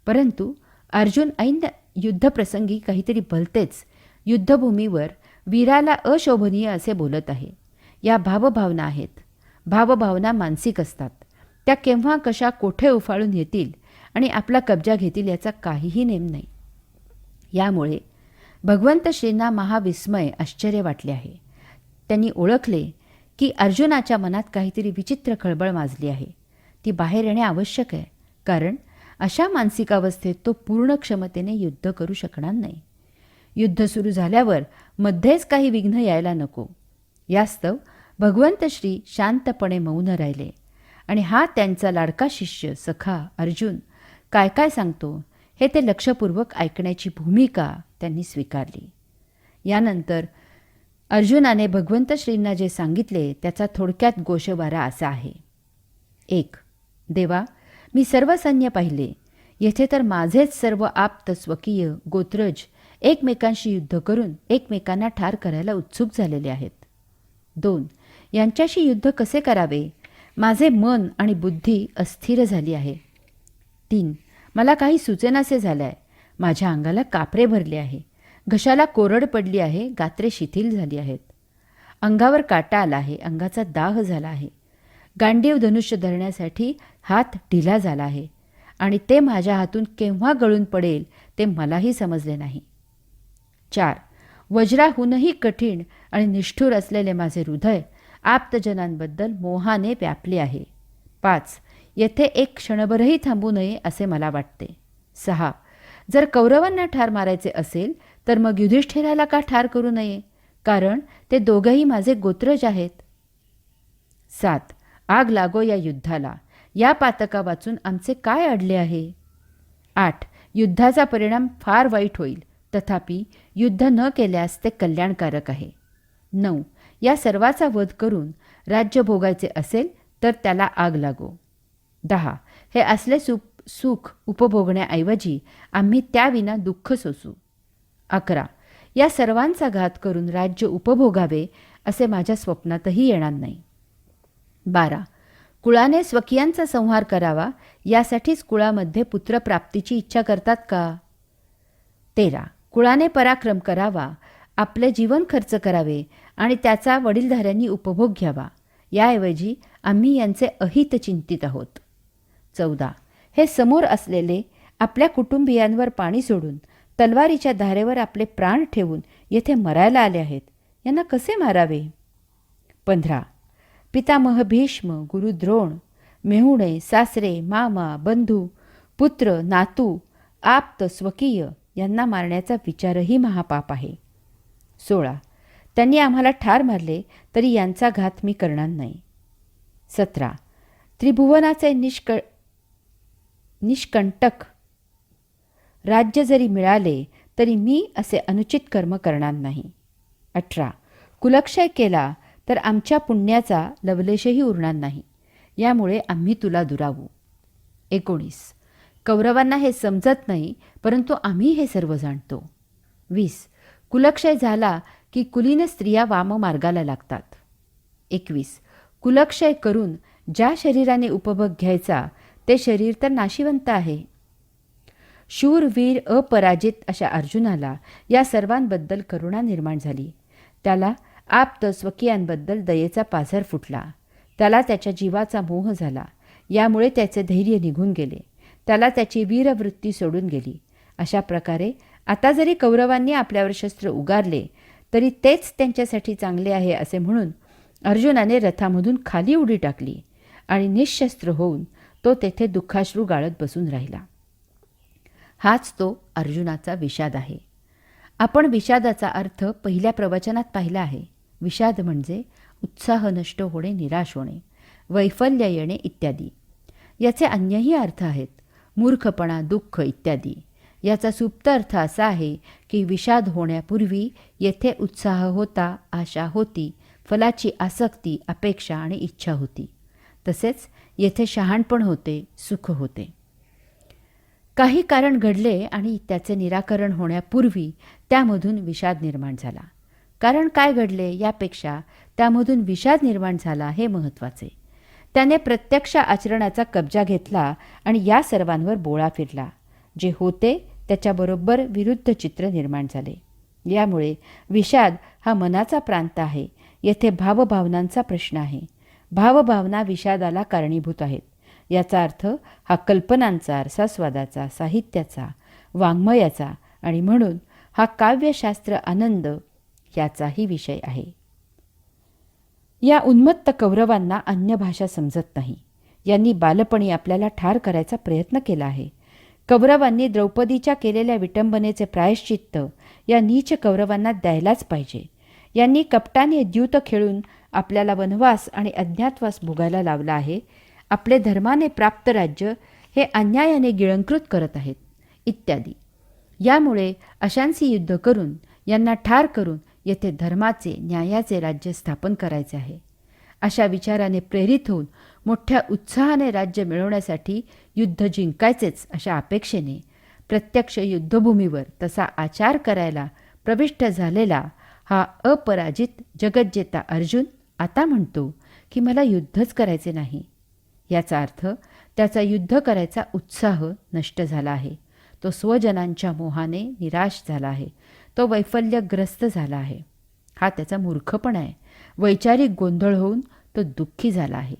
परंतु अर्जुन ऐन युद्धप्रसंगी काहीतरी भलतेच युद्धभूमीवर वीराला अशोभनीय असे बोलत आहे. या भावभावना आहेत. भावभावना मानसिक असतात. त्या केव्हा कशा कोठे उफाळून येतील आणि आपला कब्जा घेतील याचा काहीही नेम नाही. यामुळे भगवंत श्रींना महाविस्मय, आश्चर्य वाटले आहे. त्यांनी ओळखले की अर्जुनाच्या मनात काहीतरी विचित्र खळबळ माजली आहे. ती बाहेर येणे आवश्यक आहे, कारण अशा मानसिक अवस्थेत तो पूर्ण क्षमतेने युद्ध करू शकणार नाही. युद्ध सुरू झाल्यावर मध्येच काही विघ्न यायला नको. यास्तव भगवंत श्री शांतपणे मौन राहिले आणि हा त्यांचा लाडका शिष्य सखा अर्जुन काय काय सांगतो हे ते लक्षपूर्वक ऐकण्याची भूमिका त्यांनी स्वीकारली. यानंतर अर्जुनाने भगवंत श्रींना जे सांगितले त्याचा थोडक्यात गोषवारा असा आहे. 1. देवा, मी सर्व सैन्य पाहिले. येथे तर माझेच सर्व आप्त स्वकीय गोत्रज एकमेकांशी युद्ध करून एकमेकांना ठार करायला उत्सुक झालेले आहेत. 2. यांच्याशी युद्ध कसे करावे, माझे मन आणि बुद्धी अस्थिर झाली आहे. 3. मला काही सुचेनासे झाले आहे. माझ्या अंगाला कापरे भरले आहे. घशाला कोरड पडली आहे. गात्रे शिथिल झाली आहेत. अंगावर काटा आला आहे. अंगाचा दाह झाला आहे. गांडीव धनुष्य धरण्यासाठी हात ढिला झाला आहे आणि ते माझ्या हातून केव्हा गळून पडेल ते मलाही समजले नाही. 4. वज्राहूनही कठीण आणि निष्ठुर असलेले माझे हृदय आप्तजनांबद्दल मोहाने व्यापले आहे. 5. येथे एक क्षणभरही थांबू नये असे मला वाटते. 6. जर कौरवांना ठार मारायचे असेल तर मग युधिष्ठिराला का ठार करू नये, कारण ते दोघंही माझे गोत्रज आहेत. 7. आग लागो या युद्धाला. या पातका वाचून आमचे काय अडले आहे. 8. युद्धाचा परिणाम फार वाईट होईल, तथापि युद्ध न केल्यास ते कल्याणकारक आहे. 9. या सर्वाचा वध करून राज्य भोगायचे असेल तर त्याला आग लागो. 10. हे असले सुख उपभोगण्याऐवजी आम्ही त्याविना दुःख सोसू. 11. या सर्वांचा घात करून राज्य उपभोगावे असे माझ्या स्वप्नातही येणार नाही. 12. कुळाने स्वकीयांचा संहार करावा यासाठीच कुळामध्ये पुत्रप्राप्तीची इच्छा करतात का. 13. कुळाने पराक्रम करावा, आपले जीवन खर्च करावे आणि त्याचा वडीलधाऱ्यांनी उपभोग घ्यावा, याऐवजी आम्ही यांचे अहित चिंतित आहोत. 14. हे समोर असलेले आपल्या कुटुंबियांवर पाणी सोडून तलवारीच्या धारेवर आपले प्राण ठेवून येथे मरायला आले आहेत. यांना कसे मारावे. 15. पितामह भीष्म, गुरु द्रोण, मेहुणे, सासरे, मामा, बंधू, पुत्र, नातू, आप्त, स्वकीय यांना मारण्याचा विचारही महापाप आहे. 16. त्यांनी आम्हाला ठार मारले तरी यांचा घात मी करणार नाही. 17. त्रिभुवनाचे निष्कंटक राज्य जरी मिळाले तरी मी असे अनुचित कर्म करणार नाही. 18. कुलक्षय केला तर आमच्या पुण्याचा लवलेशही उरणार नाही, यामुळे आम्ही तुला दुरावू. 19. कौरवांना हे समजत नाही, परंतु आम्ही हे सर्व जाणतो. 20. कुलक्षय झाला की कुलीन स्त्रिया वाममार्गाला लागतात. 21. कुलक्षय करून ज्या शरीराने उपभोग घ्यायचा ते शरीर तर नाशिवंत आहे. शूर, वीर, अपराजित अशा अर्जुनाला या सर्वांबद्दल करुणा निर्माण झाली. त्याला आप्त स्वकीयांबद्दल दयेचा पाझर फुटला. त्याला त्याच्या जीवाचा मोह झाला. यामुळे त्याचे धैर्य निघून गेले. त्याला त्याची वीरवृत्ती सोडून गेली. अशा प्रकारे आता जरी कौरवांनी आपल्यावर शस्त्र उगारले तरी तेच त्यांच्यासाठी चांगले आहे असे म्हणून अर्जुनाने रथामधून खाली उडी टाकली आणि निःशस्त्र होऊन तो तेथे दुःखाश्रू गाळत बसून राहिला. हाच तो अर्जुनाचा विषाद आहे. आपण विषादाचा अर्थ पहिल्या प्रवचनात पाहिला आहे. विषाद म्हणजे उत्साह नष्ट होणे, निराश होणे, वैफल्य येणे इत्यादी. याचे अन्यही अर्थ आहेत. मूर्खपणा, दुःख इत्यादी. याचा सुप्त अर्थ असा आहे की विषाद होण्यापूर्वी येथे उत्साह होता, आशा होती, फलाची आसक्ती, अपेक्षा आणि इच्छा होती. तसेच येथे शहाणपण होते, सुख होते. काही कारण घडले आणि त्याचे निराकरण होण्यापूर्वी त्यामधून विषाद निर्माण झाला. कारण काय घडले यापेक्षा त्यामधून विषाद निर्माण झाला हे महत्त्वाचे. त्याने प्रत्यक्ष आचरणाचा कब्जा घेतला आणि या सर्वांवर बोळा फिरला. जे होते त्याच्याबरोबर विरुद्ध चित्र निर्माण झाले. यामुळे विषाद हा मनाचा प्रांत आहे. येथे भावभावनांचा प्रश्न आहे. भावभावना विषादाला कारणीभूत आहेत. याचा अर्थ हा कल्पनांचा, रसास्वादाचा, साहित्याचा, वाङ्मयाचा आणि म्हणून हा काव्यशास्त्र आनंद याचाही विषय आहे. या उन्मत्त कौरवांना अन्य भाषा समजत नाही. यांनी बालपणी आपल्याला ठार करायचा प्रयत्न केला आहे. कौरवांनी द्रौपदीच्या केलेल्या विटंबनेचे प्रायश्चित्त या नीच कौरवांना द्यायलाच पाहिजे. यांनी कपटाने द्यूत खेळून आपल्याला वनवास आणि अज्ञातवास भोगायला लावला आहे. आपले धर्माने प्राप्त राज्य हे अन्यायाने गिळंकृत करत आहेत इत्यादी. यामुळे अशांशी युद्ध करून यांना ठार करून येथे धर्माचे, न्यायाचे राज्य स्थापन करायचे आहे. अशा विचाराने प्रेरित होऊन मोठ्या उत्साहाने राज्य मिळवण्यासाठी युद्ध जिंकायचेच अशा अपेक्षेने प्रत्यक्ष युद्धभूमीवर तसा आचार करायला प्रविष्ट झालेला हा अपराजित जगज्जेता अर्जुन आता म्हणतो की मला युद्धच करायचे नाही. याचा अर्थ त्याचा युद्ध करायचा उत्साह नष्ट झाला आहे. तो स्वजनांच्या मोहाने निराश झाला आहे. तो वैफल्यग्रस्त झाला आहे. हा त्याचा मूर्खपणा आहे. वैचारिक गोंधळ होऊन तो दुःखी झाला आहे.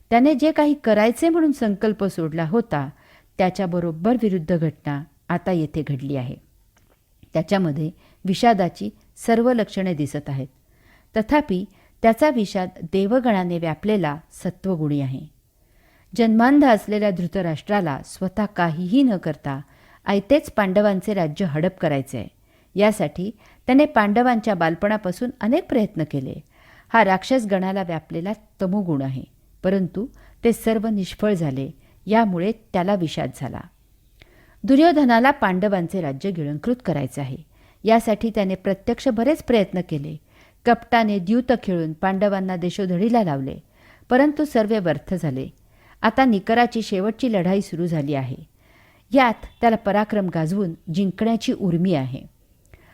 त्याने जे काही करायचे म्हणून संकल्प सोडला होता त्याच्याबरोबर विरुद्ध घटना आता येथे घडली आहे. त्याच्यामध्ये विषादाची सर्व लक्षणे दिसत आहेत. तथापि त्याचा विषाद देवगणाने व्यापलेला सत्वगुणी आहे. जन्मांध असलेल्या धृतराष्ट्राला स्वतः काहीही न करता आयतेच पांडवांचे राज्य हडप करायचे आहे. यासाठी त्याने पांडवांच्या बालपणापासून अनेक प्रयत्न केले. हा राक्षसगणाला व्यापलेला तमोगुण आहे. परंतु ते सर्व निष्फळ झाले. यामुळे त्याला विषाद झाला. दुर्योधनाला पांडवांचे राज्य गिळंकृत करायचे आहे. यासाठी त्याने प्रत्यक्ष बरेच प्रयत्न केले. कपटाने द्यूत खेळून पांडवांना देशोधडीला लावले, परंतु सर्व व्यर्थ झाले. आता निकराची शेवटची लढाई सुरू झाली आहे. यात त्याला पराक्रम गाजवून जिंकण्याची उर्मी आहे.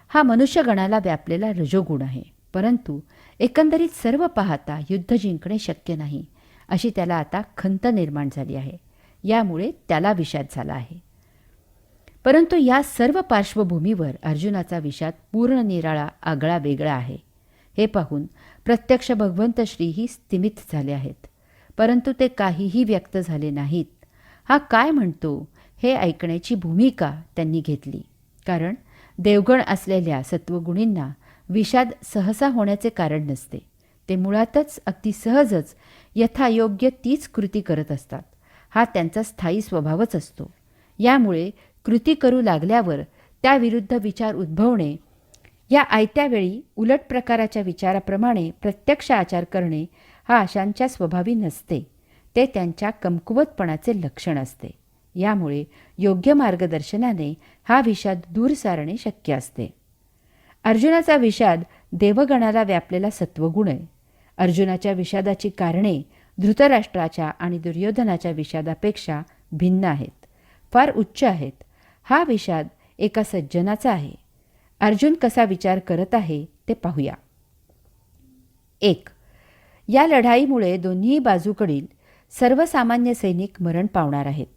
हा मनुष्यगणाला व्यापलेला रजोगुण आहे. परंतु एकंदरीत सर्व पाहता युद्ध जिंकणे शक्य नाही अशी त्याला आता खंत निर्माण झाली आहे. यामुळे त्याला विषाद झाला आहे. परंतु या सर्व पार्श्वभूमीवर अर्जुनाचा विषाद पूर्ण निराळा, आगळा वेगळा आहे. हे पाहून प्रत्यक्ष भगवंत श्रीही स्तिमित झाले आहेत. परंतु ते काहीही व्यक्त झाले नाहीत. हा काय म्हणतो हे ऐकण्याची भूमिका त्यांनी घेतली. कारण देवगण असलेल्या सत्वगुणींना विषाद सहसा होण्याचे कारण नसते. ते मुळातच अगदी सहजच यथायोग्य तीच कृती करत असतात. हा त्यांचा स्थायी स्वभावच असतो. यामुळे कृती करू लागल्यावर त्याविरुद्ध विचार उद्भवणे, या आयत्या वेळी उलट प्रकाराच्या विचाराप्रमाणे प्रत्यक्ष आचार करणे हा अशांच्या स्वभावी नसते. ते त्यांच्या कमकुवतपणाचे लक्षण असते. यामुळे योग्य मार्गदर्शनाने हा विषाद दूर सारणे शक्य असते. अर्जुनाचा विषाद देवगणाला व्यापलेला सत्वगुण आहे. अर्जुनाच्या विषादाची कारणे धृतराष्ट्राच्या आणि दुर्योधनाच्या विषादापेक्षा भिन्न आहेत, फार उच्च आहेत. हा विषाद एका सज्जनाचा आहे. अर्जुन कसा विचार करत आहे ते पाहूया. 1. या लढाईमुळे दोन्ही बाजूकडील सर्वसामान्य सैनिक मरण पावणार आहेत.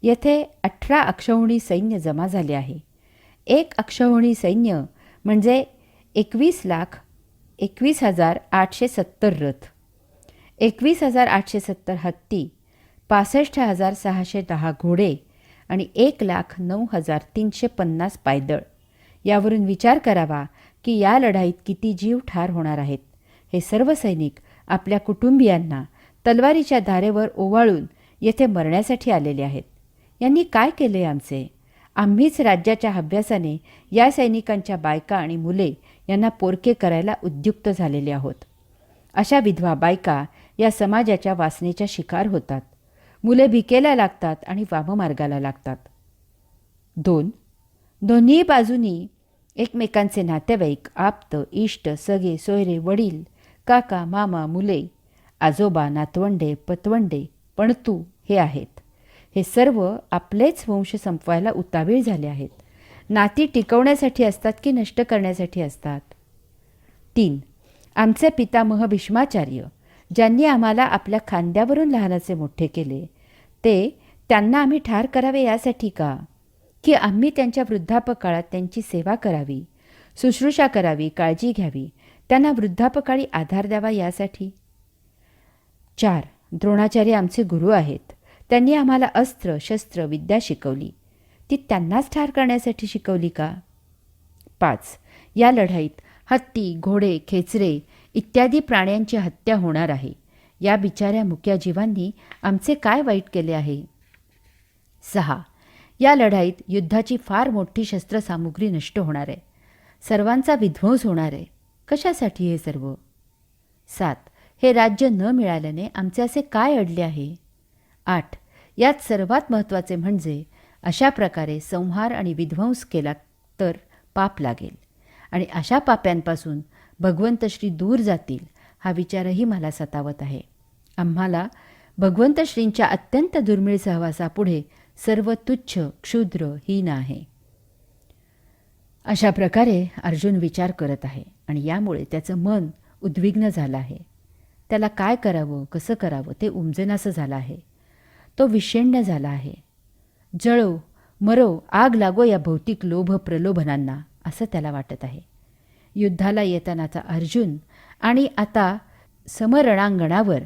येथे 18 अक्षौहिणी सैन्य जमा झाले आहे. 1 अक्षौहिणी सैन्य म्हणजे 21,21,870 रथ, 21,870 हत्ती, 65,610 घोडे आणि 1,09,350 पायदळ. यावरून विचार करावा की या लढाईत किती जीव ठार होणार आहेत. हे सर्व सैनिक आपल्या कुटुंबियांना तलवारीच्या धारेवर ओवाळून येथे मरण्यासाठी आलेले आहेत. यांनी काय केले आमचे? आम्हीच राज्याच्या हव्यासाने या सैनिकांच्या बायका आणि मुले यांना पोरके करायला उद्युक्त झालेले आहोत. अशा विधवा बायका या समाजाच्या वासनेच्या शिकार होतात. मुले भिकेला लागतात आणि वाममार्गाला लागतात. 2. दोन्ही बाजूनी एकमेकांचे नातेवाईक, आप्त, इष्ट, सगे, सोयरे, वडील, काका, मामा, मुले, आजोबा, नातवंडे, पतवंडे, पणतू हे आहेत. हे सर्व आपलेच वंश संपवायला उतावीळ झाले आहेत. नाती टिकवण्यासाठी असतात की नष्ट करण्यासाठी असतात? 3. आमचे पितामह भीष्माचार्य, ज्यांनी आम्हाला आपल्या खांद्यावरून लहानाचे मोठे केले, त्यांना आम्ही ठार करावे यासाठी का? की आम्ही त्यांच्या वृद्धापकाळात त्यांची सेवा करावी, शुश्रूषा करावी, काळजी घ्यावी, त्यांना वृद्धापकाळी आधार द्यावा यासाठी? 4. द्रोणाचार्य आमचे गुरु आहेत. त्यांनी आम्हाला अस्त्र, शस्त्र, विद्या शिकवली. ती त्यांनाच ठार करण्यासाठी शिकवली का? 5. या लढाईत हत्ती, घोडे, खेचरे इत्यादी प्राण्यांची हत्या होणार आहे. या बिचाऱ्या मुक्या जीवांनी आमचे काय वाईट केले आहे? 6. या लढाईत युद्धाची फार मोठी शस्त्रसामुग्री नष्ट होणार आहे. सर्वांचा विध्वंस होणार आहे. कशासाठी हे सर्व? 7. हे राज्य न मिळाल्याने आमचे असे काय अडले आहे? 8. यात सर्वात महत्त्वाचे म्हणजे अशा प्रकारे संहार आणि विध्वंस केला तर पाप लागेल आणि अशा पाप्यांपासून भगवंत श्री दूर जातील हा विचारही मला सतावत आहे. आम्हाला भगवंत श्रींच्या अत्यंत दुर्मिळ सहवासापुढे सर्व तुच्छ, क्षुद्र, हीन आहे. अशा प्रकारे अर्जुन विचार करत आहे आणि यामुळे त्याचं मन उद्विग्न झालं आहे. त्याला काय करावं, कसं करावं ते उमजेनासं झालं आहे. तो विषण्ण झाला आहे. जळो, मरो, आग लागो या भौतिक लोभ प्रलोभनांना, असं त्याला वाटत आहे. युद्धाला येतानाचा अर्जुन आणि आता समरणांगणावर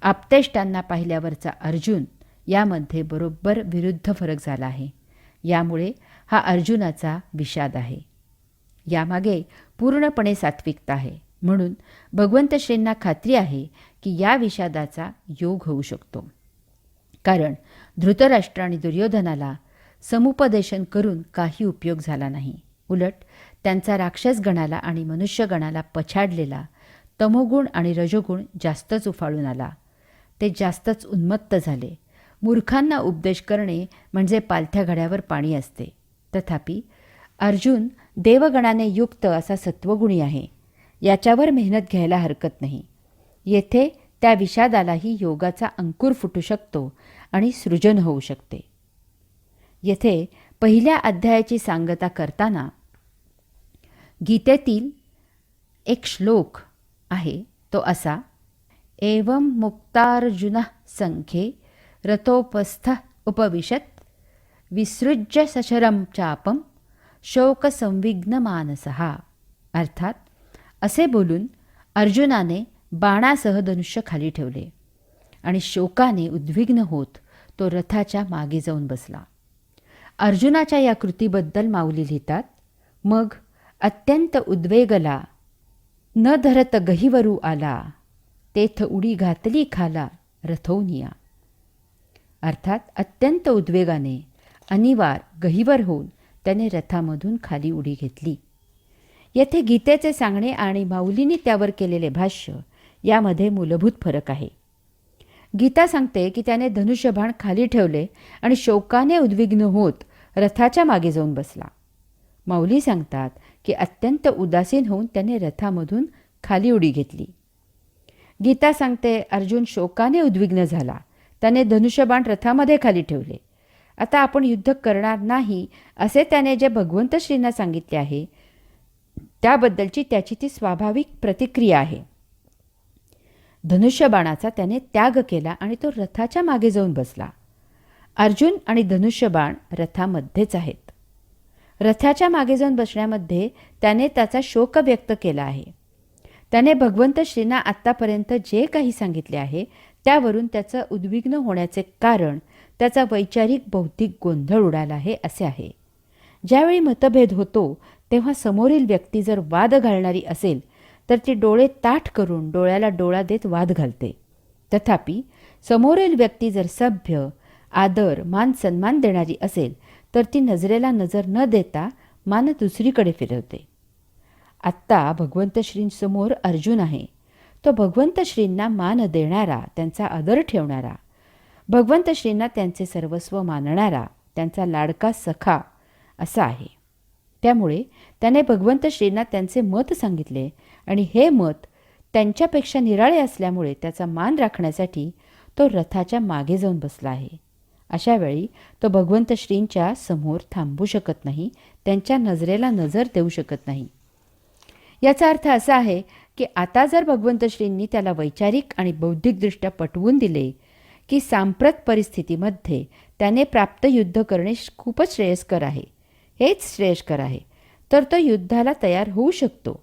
आप्तेष्टांना पाहिल्यावरचा अर्जुन यामध्ये बरोबर विरुद्ध फरक झाला आहे. यामुळे हा अर्जुनाचा विषाद आहे. यामागे पूर्णपणे सात्विकता आहे. म्हणून भगवंत श्रींना खात्री आहे की या विषादाचा योग होऊ शकतो. कारण धृतराष्ट्र आणि दुर्योधनाला समुपदेशन करून काही उपयोग झाला नाही. उलट त्यांचा राक्षसगणाला आणि मनुष्यगणाला पछाडलेला तमोगुण आणि रजोगुण जास्तच उफाळून आला. ते जास्तच उन्मत्त झाले. मूर्खांना उपदेश करणे म्हणजे पालथ्या घड्यावर पाणी असते. तथापि अर्जुन देवगणाने युक्त असा सत्वगुणी आहे. याच्यावर मेहनत घ्यायला हरकत नाही. येथे त्या विषादालाही योगाचा अंकुर फुटू शकतो आणि सृजन होऊ शकते. येथे पहिल्या अध्यायाची सांगता करताना गीतेतील एक श्लोक आहे तो असा: एवं मुक्तार्जुनः संख्ये रथोपस्थ उपविशत् विसृज्य सशरं चापं शोकसंविघ्नमानसः. अर्थात असे बोलून अर्जुनाने बाणासह धनुष्य खाली ठेवले आणि शोकाने उद्विग्न होत तो रथाच्या मागे जाऊन बसला. अर्जुनाच्या या कृतीबद्दल माऊली लिहितात: मग अत्यंत उद्वेगला न धरत गहिवरू आला, तेथ उडी घातली खाला रथोनिया. अर्थात अत्यंत उद्वेगाने अनिवार गहिवर होऊन त्याने रथामधून खाली उडी घेतली. येथे गीतेचे सांगणे आणि माऊलींनी त्यावर केलेले भाष्य यामध्ये मूलभूत फरक आहे. गीता सांगते की त्याने धनुष्यबाण खाली ठेवले आणि शोकाने उद्विग्न होत रथाच्या मागे जाऊन बसला. माऊली सांगतात की अत्यंत उदासीन होऊन त्याने रथामधून खाली उडी घेतली. गीता सांगते, अर्जुन शोकाने उद्विग्न झाला. त्याने धनुष्यबाण रथामध्ये खाली ठेवले. आता आपण युद्ध करणार नाही असे त्याने जे भगवंत श्रींना सांगितले आहे त्याबद्दलची त्याची ती स्वाभाविक प्रतिक्रिया आहे. धनुष्यबाणाचा त्याने त्याग केला आणि तो रथाच्या मागे जाऊन बसला. अर्जुन आणि धनुष्यबाण रथामध्येच आहेत. रथाच्या मागे जाऊन बसण्यामध्ये त्याने त्याचा शोक व्यक्त केला आहे. त्याने भगवंत श्रींना आत्तापर्यंत जे काही सांगितले आहे त्यावरून त्याचं उद्विग्न होण्याचे कारण त्याचा वैचारिक बौद्धिक गोंधळ उडाला आहे असे आहे. ज्यावेळी मतभेद होतो तेव्हा समोरील व्यक्ती जर वाद घालणारी असेल तर ती डोळे ताठ करून डोळ्याला डोळा देत वाद घालते. तथापि समोरील व्यक्ती जर सभ्य, आदर, मान सन्मान देणारी असेल तर ती नजरेला नजर न देता मान दुसरीकडे फिरवते. आत्ता भगवंत श्रींसमोर अर्जुन आहे. तो भगवंत श्रींना मान देणारा, त्यांचा आदर ठेवणारा, भगवंत श्रींना त्यांचे सर्वस्व मानणारा, त्यांचा लाडका सखा असा आहे. त्यामुळे त्याने भगवंत श्रींना त्यांचे मत सांगितले आणि हे मत त्यांच्यापेक्षा निराळे असल्यामुळे त्याचा मान राखण्यासाठी तो रथाच्या मागे जाऊन बसला आहे. अशा वेळी तो भगवंत श्रींच्या समोर थांबू शकत नाही, त्यांच्या नजरेला नजर देऊ शकत नाही. याचा अर्थ असा आहे की आता जर भगवंत श्रींनी त्याला वैचारिक आणि बौद्धिकदृष्ट्या पटवून दिले की सांप्रत परिस्थितीमध्ये त्याने प्राप्त युद्ध करणे खूपच श्रेयस्कर आहे, हेच श्रेयस्कर आहे, तर तो युद्धाला तयार होऊ शकतो.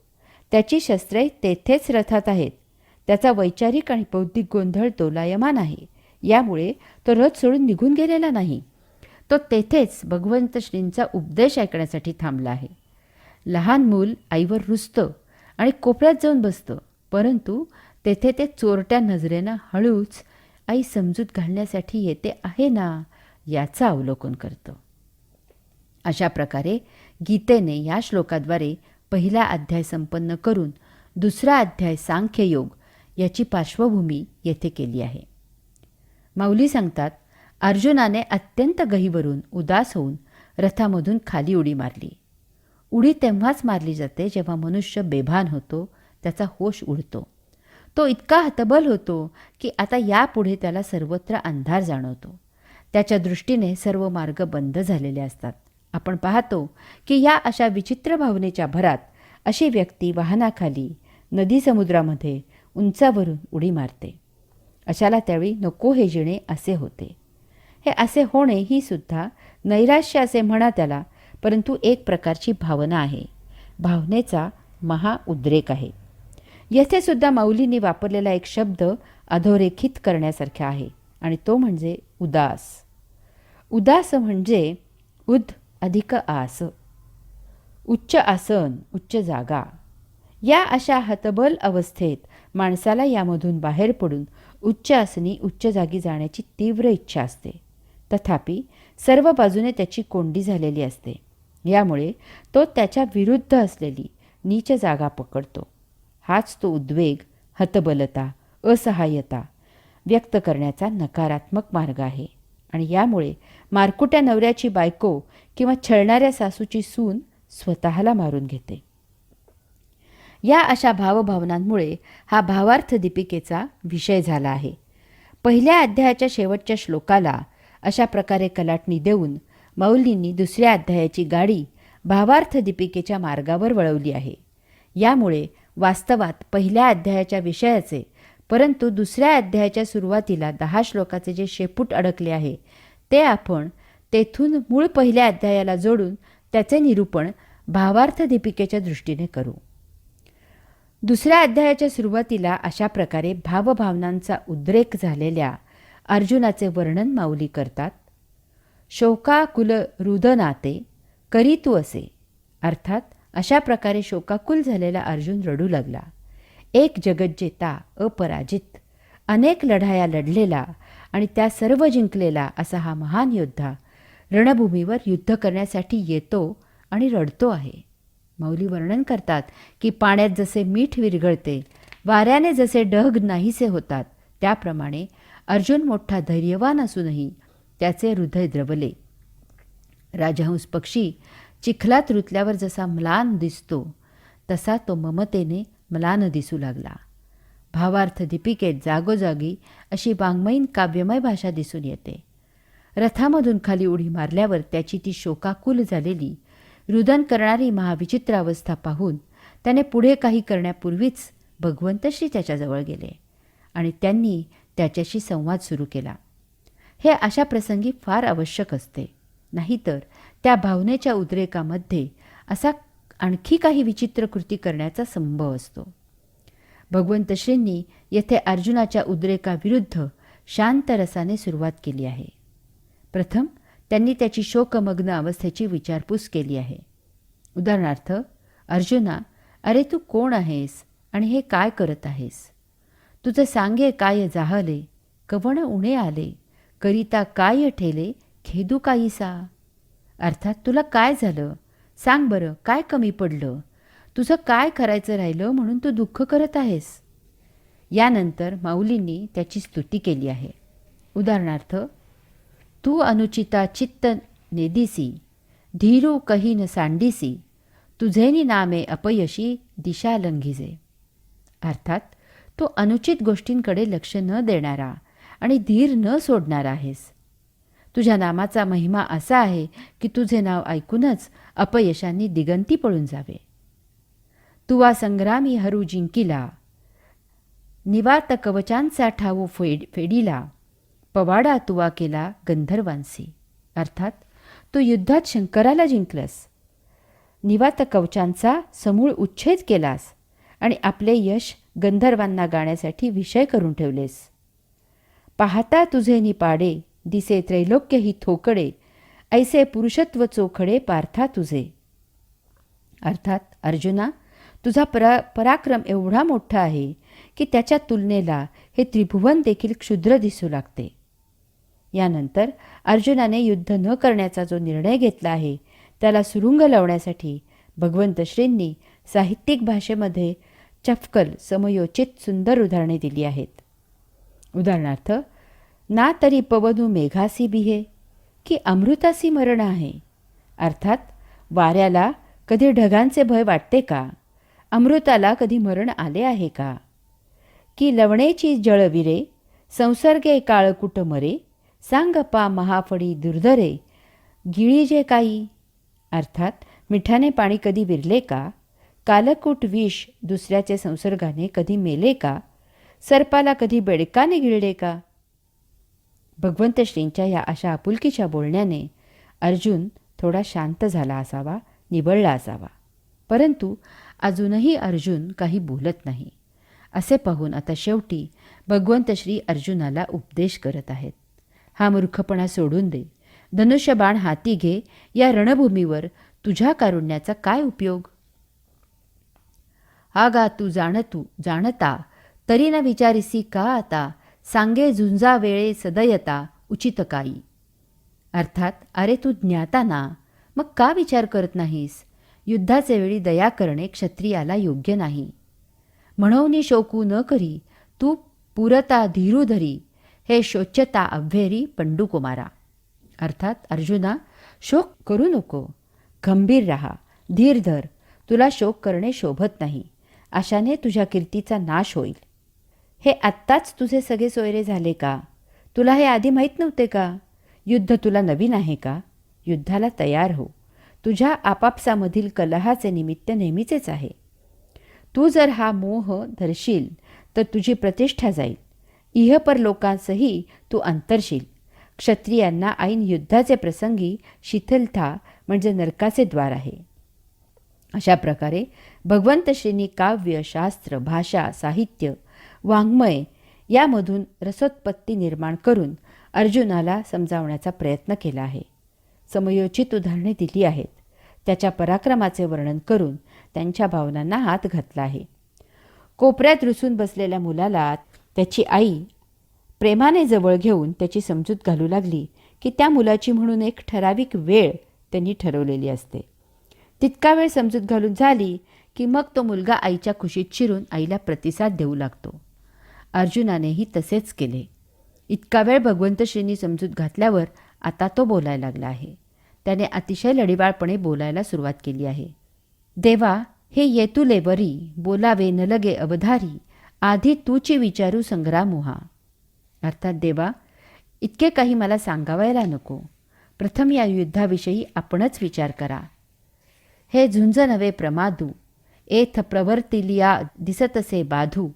त्याची शस्त्रे तेथेच रथात आहेत. त्याचा वैचारिक आणि बौद्धिक गोंधळ दोलायमान आहे. यामुळे तो रथ सोडून निघून गेलेला नाही. तो तेथेच भगवंत श्रींचा उपदेश ऐकण्यासाठी थांबला आहे. लहान मूल आईवर रुसतं आणि कोपऱ्यात जाऊन बसतं, परंतु तेथे ते चोरट्या नजरेनं हळूच आई समजूत घालण्यासाठी येते आहे ना याचं अवलोकन करतं. अशा प्रकारे गीतेने या श्लोकाद्वारे पहिला अध्याय संपन्न करून दुसरा अध्याय सांख्ययोग याची पार्श्वभूमी येथे केली आहे. माऊली सांगतात, अर्जुनाने अत्यंत गहिवरून उदास होऊन रथामधून खाली उडी मारली. उडी तेव्हाच मारली जाते जेव्हा मनुष्य बेभान होतो, त्याचा होश उडतो. तो इतका हतबल होतो की आता यापुढे त्याला सर्वत्र अंधार जाणवतो. त्याच्या दृष्टीने सर्व मार्ग बंद झालेले असतात. आपण पाहतो की या अशा विचित्र भावनेच्या भरात अशी व्यक्ती वाहनाखाली, नदी समुद्रामध्ये उंचावरून उडी मारते. अशाला त्यावेळी नको हे जिणे असे होते. हे असे होणे ही सुद्धा नैराश्य असे म्हणा त्याला, परंतु एक प्रकारची भावना आहे. भावनेचा महाउद्रेक आहे. येथे सुद्धा माऊलींनी वापरलेला एक शब्द अधोरेखित करण्यासारखा आहे आणि तो म्हणजे उदास. उदास म्हणजे उद अधिक आस, उच्च आसन, उच्च जागा. या अशा हतबल अवस्थेत माणसाला यामधून बाहेर पडून उच्च आसनी, उच्च जागी जाण्याची तीव्र इच्छा असते. तथापि सर्व बाजूने त्याची कोंडी झालेली असते. यामुळे तो त्याच्या विरुद्ध असलेली नीच जागा पकडतो. हाच तो उद्वेग, हतबलता, असहाय्यता व्यक्त करण्याचा नकारात्मक मार्ग आहे. आणि यामुळे मारकुट्या नवऱ्याची बायको किंवा छळणाऱ्या सासूची सून स्वतःला मारून घेते. या अशा भावभावनांमुळे हा भावार्थ दीपिकेचा विषय झाला आहे. पहिल्या अध्यायाच्या शेवटच्या श्लोकाला अशा प्रकारे कलाटणी देऊन माऊलींनी दुसऱ्या अध्यायाची गाडी भावार्थ दीपिकेच्या मार्गावर वळवली आहे. यामुळे वास्तवात पहिल्या अध्यायाच्या विषयाचे, परंतु दुसऱ्या अध्यायाच्या सुरुवातीला 10 श्लोकाचे जे शेपूट अडकले आहे ते आपण तेथून मूळ पहिल्या अध्यायाला जोडून त्याचे निरूपण भावार्थ दीपिकेच्या दृष्टीने करू. दुसऱ्या अध्यायाच्या सुरुवातीला अशा प्रकारे भावभावनांचा उद्रेक झालेल्या अर्जुनाचे वर्णन माऊली करतात. शोकाकुल रुदनाते करी तू असे, अर्थात अशा प्रकारे शोकाकुल झालेला अर्जुन रडू लागला. एक जगज्जेता, अपराजित, अनेक लढाया लढलेला आणि त्या सर्व जिंकलेला असा हा महान योद्धा रणभूमीवर युद्ध करण्यासाठी येतो आणि रडतो आहे. माऊली वर्णन करतात की पाण्यात जसे मीठ विरघळते, वाऱ्याने जसे ढग नाहीसे होतात, त्याप्रमाणे अर्जुन मोठा धैर्यवान असूनही त्याचे हृदय द्रवले. राजहंस पक्षी चिखलात रुतल्यावर जसा म्लान दिसतो तसा तो ममतेने म्लान दिसू लागला. भावार्थ दीपिकेत जागोजागी अशी वाङ्मयीन काव्यमय भाषा दिसून येते. रथामधून खाली उडी मारल्यावर त्याची ती शोकाकुल झालेली रुदन करणारी महाविचित्र अवस्था पाहून त्याने पुढे काही करण्यापूर्वीच भगवंत श्री त्याच्याजवळ गेले आणि त्यांनी त्याच्याशी संवाद सुरू केला. हे अशा प्रसंगी फार आवश्यक असते, नाहीतर त्या भावनेच्या उद्रेकामध्ये असा आणखी काही विचित्र कृती करण्याचा संभव असतो. भगवंत श्रींनी येथे अर्जुनाच्या उद्रेकाविरुद्ध शांत रसाने सुरुवात केली आहे. प्रथम त्यांनी त्याची शोकमग्न अवस्थेची विचारपूस केली आहे. उदाहरणार्थ, अर्जुना, अरे तू कोण आहेस आणि हे काय करत आहेस? तुझं सांगे काय जाहले, कवण उणे आले, करिता काय ठेले, खेदू काईसा. अर्थात तुला काय झालं? सांग बरं, काय कमी पडलं? तुझं काय करायचं राहिलं म्हणून तू दुःख करत आहेस? यानंतर माऊलींनी त्याची स्तुती केली आहे. उदाहरणार्थ, तू अनुचिता चित्त नेदिसी, धीरू कही न सांडिसी, तुझेनी नामे अपयशी दिशा लंघिजे. अर्थात तू अनुचित गोष्टींकडे लक्ष न देणारा आणि धीर न सोडणारा आहेस. तुझ्या नामाचा महिमा असा आहे की तुझे नाव ऐकूनच अपयशांनी दिगंती पळून जावे. तुवा संग्रामी हरू जिंकिला, निवात कवचांचा ठावू फेडिला, पवाडा तुवा केला गंधर्वांसी. अर्थात तू युद्धात शंकराला जिंकलस, निवात कवचांचा समूळ उच्छेद केलास आणि आपले यश गंधर्वांना गाण्यासाठी विषय करून ठेवलेस. पाहता तुझे निपाडे, दिसे त्रैलोक्य ही थोकडे, ऐसे पुरुषत्व चोखडे पार्था तुझे. अर्थात अर्जुना, तुझा पराक्रम एवढा मोठा आहे की त्याच्या तुलनेला हे त्रिभुवन देखील क्षुद्र दिसू लागते. यानंतर अर्जुनाने युद्ध न करण्याचा जो निर्णय घेतला आहे त्याला सुरुंग लावण्यासाठी भगवंत श्रींनी साहित्यिक भाषेमध्ये चपकल समयोचित सुंदर उदाहरणे दिली आहेत. उदाहरणार्थ, ना तरी पवनू मेघासी बिहे, की अमृतासी मरण आहे. अर्थात वाऱ्याला कधी ढगांचे भय वाटते का? अमृताला कधी मरण आले आहे का? की लवणेची जळविरे, संसर्गे काळकुट मरे, सांगपा महाफडी दुर्धरे, गिळी जे काही. अर्थात मिठाने पाणी कधी विरले का? कालकूट विष दुसऱ्याचे संसर्गाने कधी मेले का? सर्पाला कधी बेडकाने गिळले का? भगवंत श्रींच्या या अशा आपुलकीच्या बोलण्याने अर्जुन थोडा शांत झाला असावा, निवळला असावा. परंतु अजूनही अर्जुन काही बोलत नाही. असे पाहून आता शेवटी भगवंत श्री अर्जुनाला उपदेश करत आहेत. हा मूर्खपणा सोडून दे. धनुष्यबाण हाती घे. या रणभूमीवर तुझ्या कारुण्याचा काय उपयोग? हा गा तू जाणता, तरी न विचारिसी का आता, सांगे झुंजा वेळे सदयता उचित काही. अर्थात अरे तू ज्ञाता ना, मग का विचार करत नाहीस? युद्धाचे वेळी दया करणे क्षत्रियाला योग्य नाही. म्हणून शोकू न करी, तू पुरता धीरू धरी, हे शोच्यता अव्हेरी पंडुकुमारा. अर्थात अर्जुना, शोक करू नको, गंभीर राहा, धीर धर. तुला शोक करणे शोभत नाही. अशाने तुझ्या कीर्तीचा नाश होईल. हे आत्ताच तुझे सगळे सोयरे झाले का? तुला हे आधी माहीत नव्हते का? युद्ध तुला नवीन आहे का? युद्धाला तयार हो. तुझ्या आपापसामधील कलहाचे निमित्त नेहमीचेच आहे. तू जर हा मोह धरशील तर तुझी प्रतिष्ठा जाईल. इहपर लोकांसही तू अंतरशील. क्षत्रियांना ऐन युद्धाचे प्रसंगी शिथिलता म्हणजे नरकाचे द्वार आहे. अशा प्रकारे भगवंत श्रींनी काव्य, शास्त्र, भाषा, साहित्य, वाङ्मय यामधून रसोत्पत्ती निर्माण करून अर्जुनाला समजावण्याचा प्रयत्न केला आहे. समयोचित उदाहरणे दिली आहेत. त्याच्या पराक्रमाचे वर्णन करून त्यांच्या भावनांना हात घातला आहे. कोपऱ्यात रुसून बसलेल्या मुलाला त्याची आई प्रेमाने जवळ घेऊन त्याची समजूत घालू लागली की त्या मुलाची म्हणून एक ठराविक वेळ त्यांनी ठरवलेली असते. तितका वेळ समजूत घालून झाली की मग तो मुलगा आईच्या कुशीत शिरून आईला प्रतिसाद देऊ लागतो. अर्जुनानेही तसेच केले. इतका वेळ भगवंत श्रींनी समजूत घातल्यावर आता तो बोलायला लागला आहे. त्याने अतिशय लढीवाळपणे बोलायला सुरुवात केली आहे. देवा, हे येतुले बरी, बोलावे न लगे अवधारी, आधी तूची विचारू संग्रामोहा. अर्थात देवा, इतके काही मला सांगावायला नको. प्रथम या युद्धाविषयी आपणच विचार करा. हे झुंज नवे प्रमादू, एथ प्रवर्तिलिया दिसतसे बाधू,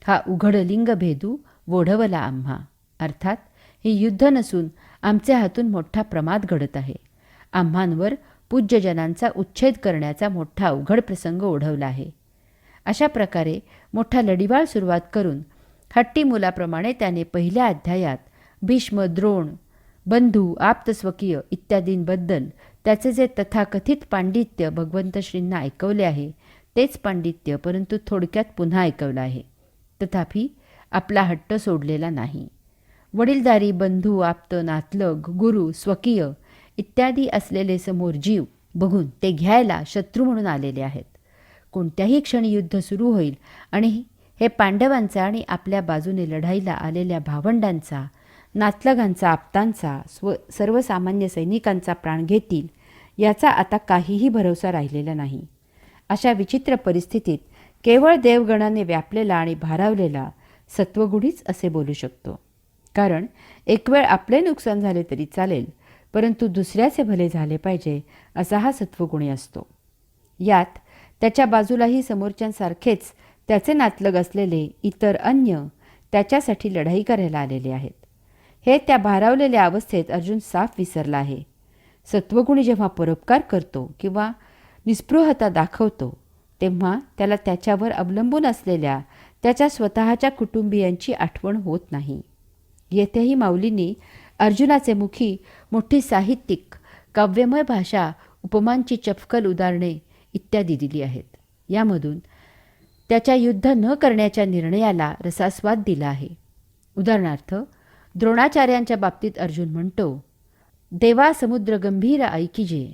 हा उघड लिंग भेदू ओढवला आम्हा. अर्थात हे युद्ध नसून आमच्या हातून मोठा प्रमाद घडत आहे. आम्हांवर पूज्यजनांचा उच्छेद करण्याचा मोठा अवघड प्रसंग ओढवला आहे. अशा प्रकारे मोठा लढीवाळ सुरुवात करून हट्टी मुलाप्रमाणे त्याने पहिल्या अध्यायात भीष्म, द्रोण, बंधू, आप्तस्वकीय इत्यादींबद्दल त्याचे जे तथाकथित पांडित्य भगवंत श्रींना ऐकवले आहे तेच पांडित्य परंतु थोडक्यात पुन्हा ऐकवलं आहे. तथापि आपला हट्ट सोडलेला नाही. वडीलधारी बंधू, आप्त, नातलग, गुरु, स्वकीय इत्यादी असलेले समोर जीव बघून ते घ्यायला शत्रू म्हणून आलेले आहेत. कोणत्याही क्षणी युद्ध सुरू होईल आणि हे पांडवांचा आणि आपल्या बाजूने लढाईला आलेल्या भावंडांचा, नातलगांचा, आप्तांचा, सर्वसामान्य सैनिकांचा प्राण घेतील याचा आता काहीही भरोसा राहिलेला नाही. अशा विचित्र परिस्थितीत केवळ देवगणाने व्यापलेला आणि भारावलेला सत्वगुणीच असे बोलू शकतो. कारण एक वेळ आपले नुकसान झाले तरी चालेल, परंतु दुसऱ्याचे भले झाले पाहिजे असा हा सत्वगुणी असतो. यात त्याच्या बाजूलाही समोरच्यांसारखेच त्याचे नातलग असलेले इतर अन्य त्याच्यासाठी लढाई करायला आलेले आहेत. हे त्या भारावलेल्या अवस्थेत अर्जुन साफ विसरला आहे. सत्वगुणी जेव्हा परोपकार करतो किंवा निस्पृहता दाखवतो तेव्हा त्याला त्याच्यावर अवलंबून असलेल्या त्याच्या स्वतःच्या कुटुंबियांची आठवण होत नाही. येथेही माऊलींनी अर्जुनाचे मुखी मोठी साहित्यिक, काव्यमय भाषा, उपमांची चपखल उदाहरणे इत्यादी दिली आहेत. यामधून त्याच्या युद्ध न करण्याच्या निर्णयाला रसास्वाद दिला आहे. उदाहरणार्थ द्रोणाचार्यांच्या बाबतीत अर्जुन म्हणतो, देवा समुद्र गंभीर ऐकिजे,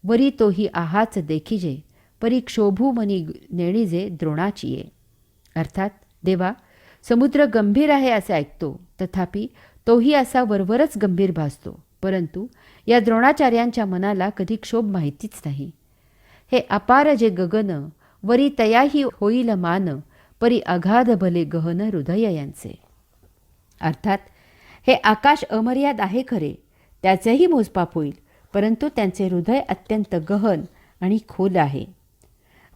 वरी तोही आहाच देखिजे, परी क्षोभू मनी नेणिजे द्रोणाचिये. अर्थात देवा, समुद्र गंभीर आहे असे ऐकतो, तथापि तोही असा वरवरच गंभीर भासतो, परंतु या द्रोणाचार्यांच्या मनाला कधी क्षोभ माहितीच नाही. हे अपार जे गगन, वरी तयाही होईल मान, परी अगाध भले गहन हृदय यांचे. अर्थात हे आकाश अमर्याद आहे खरे, त्याचेही मोजमाप होईल, परंतु त्यांचे हृदय अत्यंत गहन आणि खोल आहे.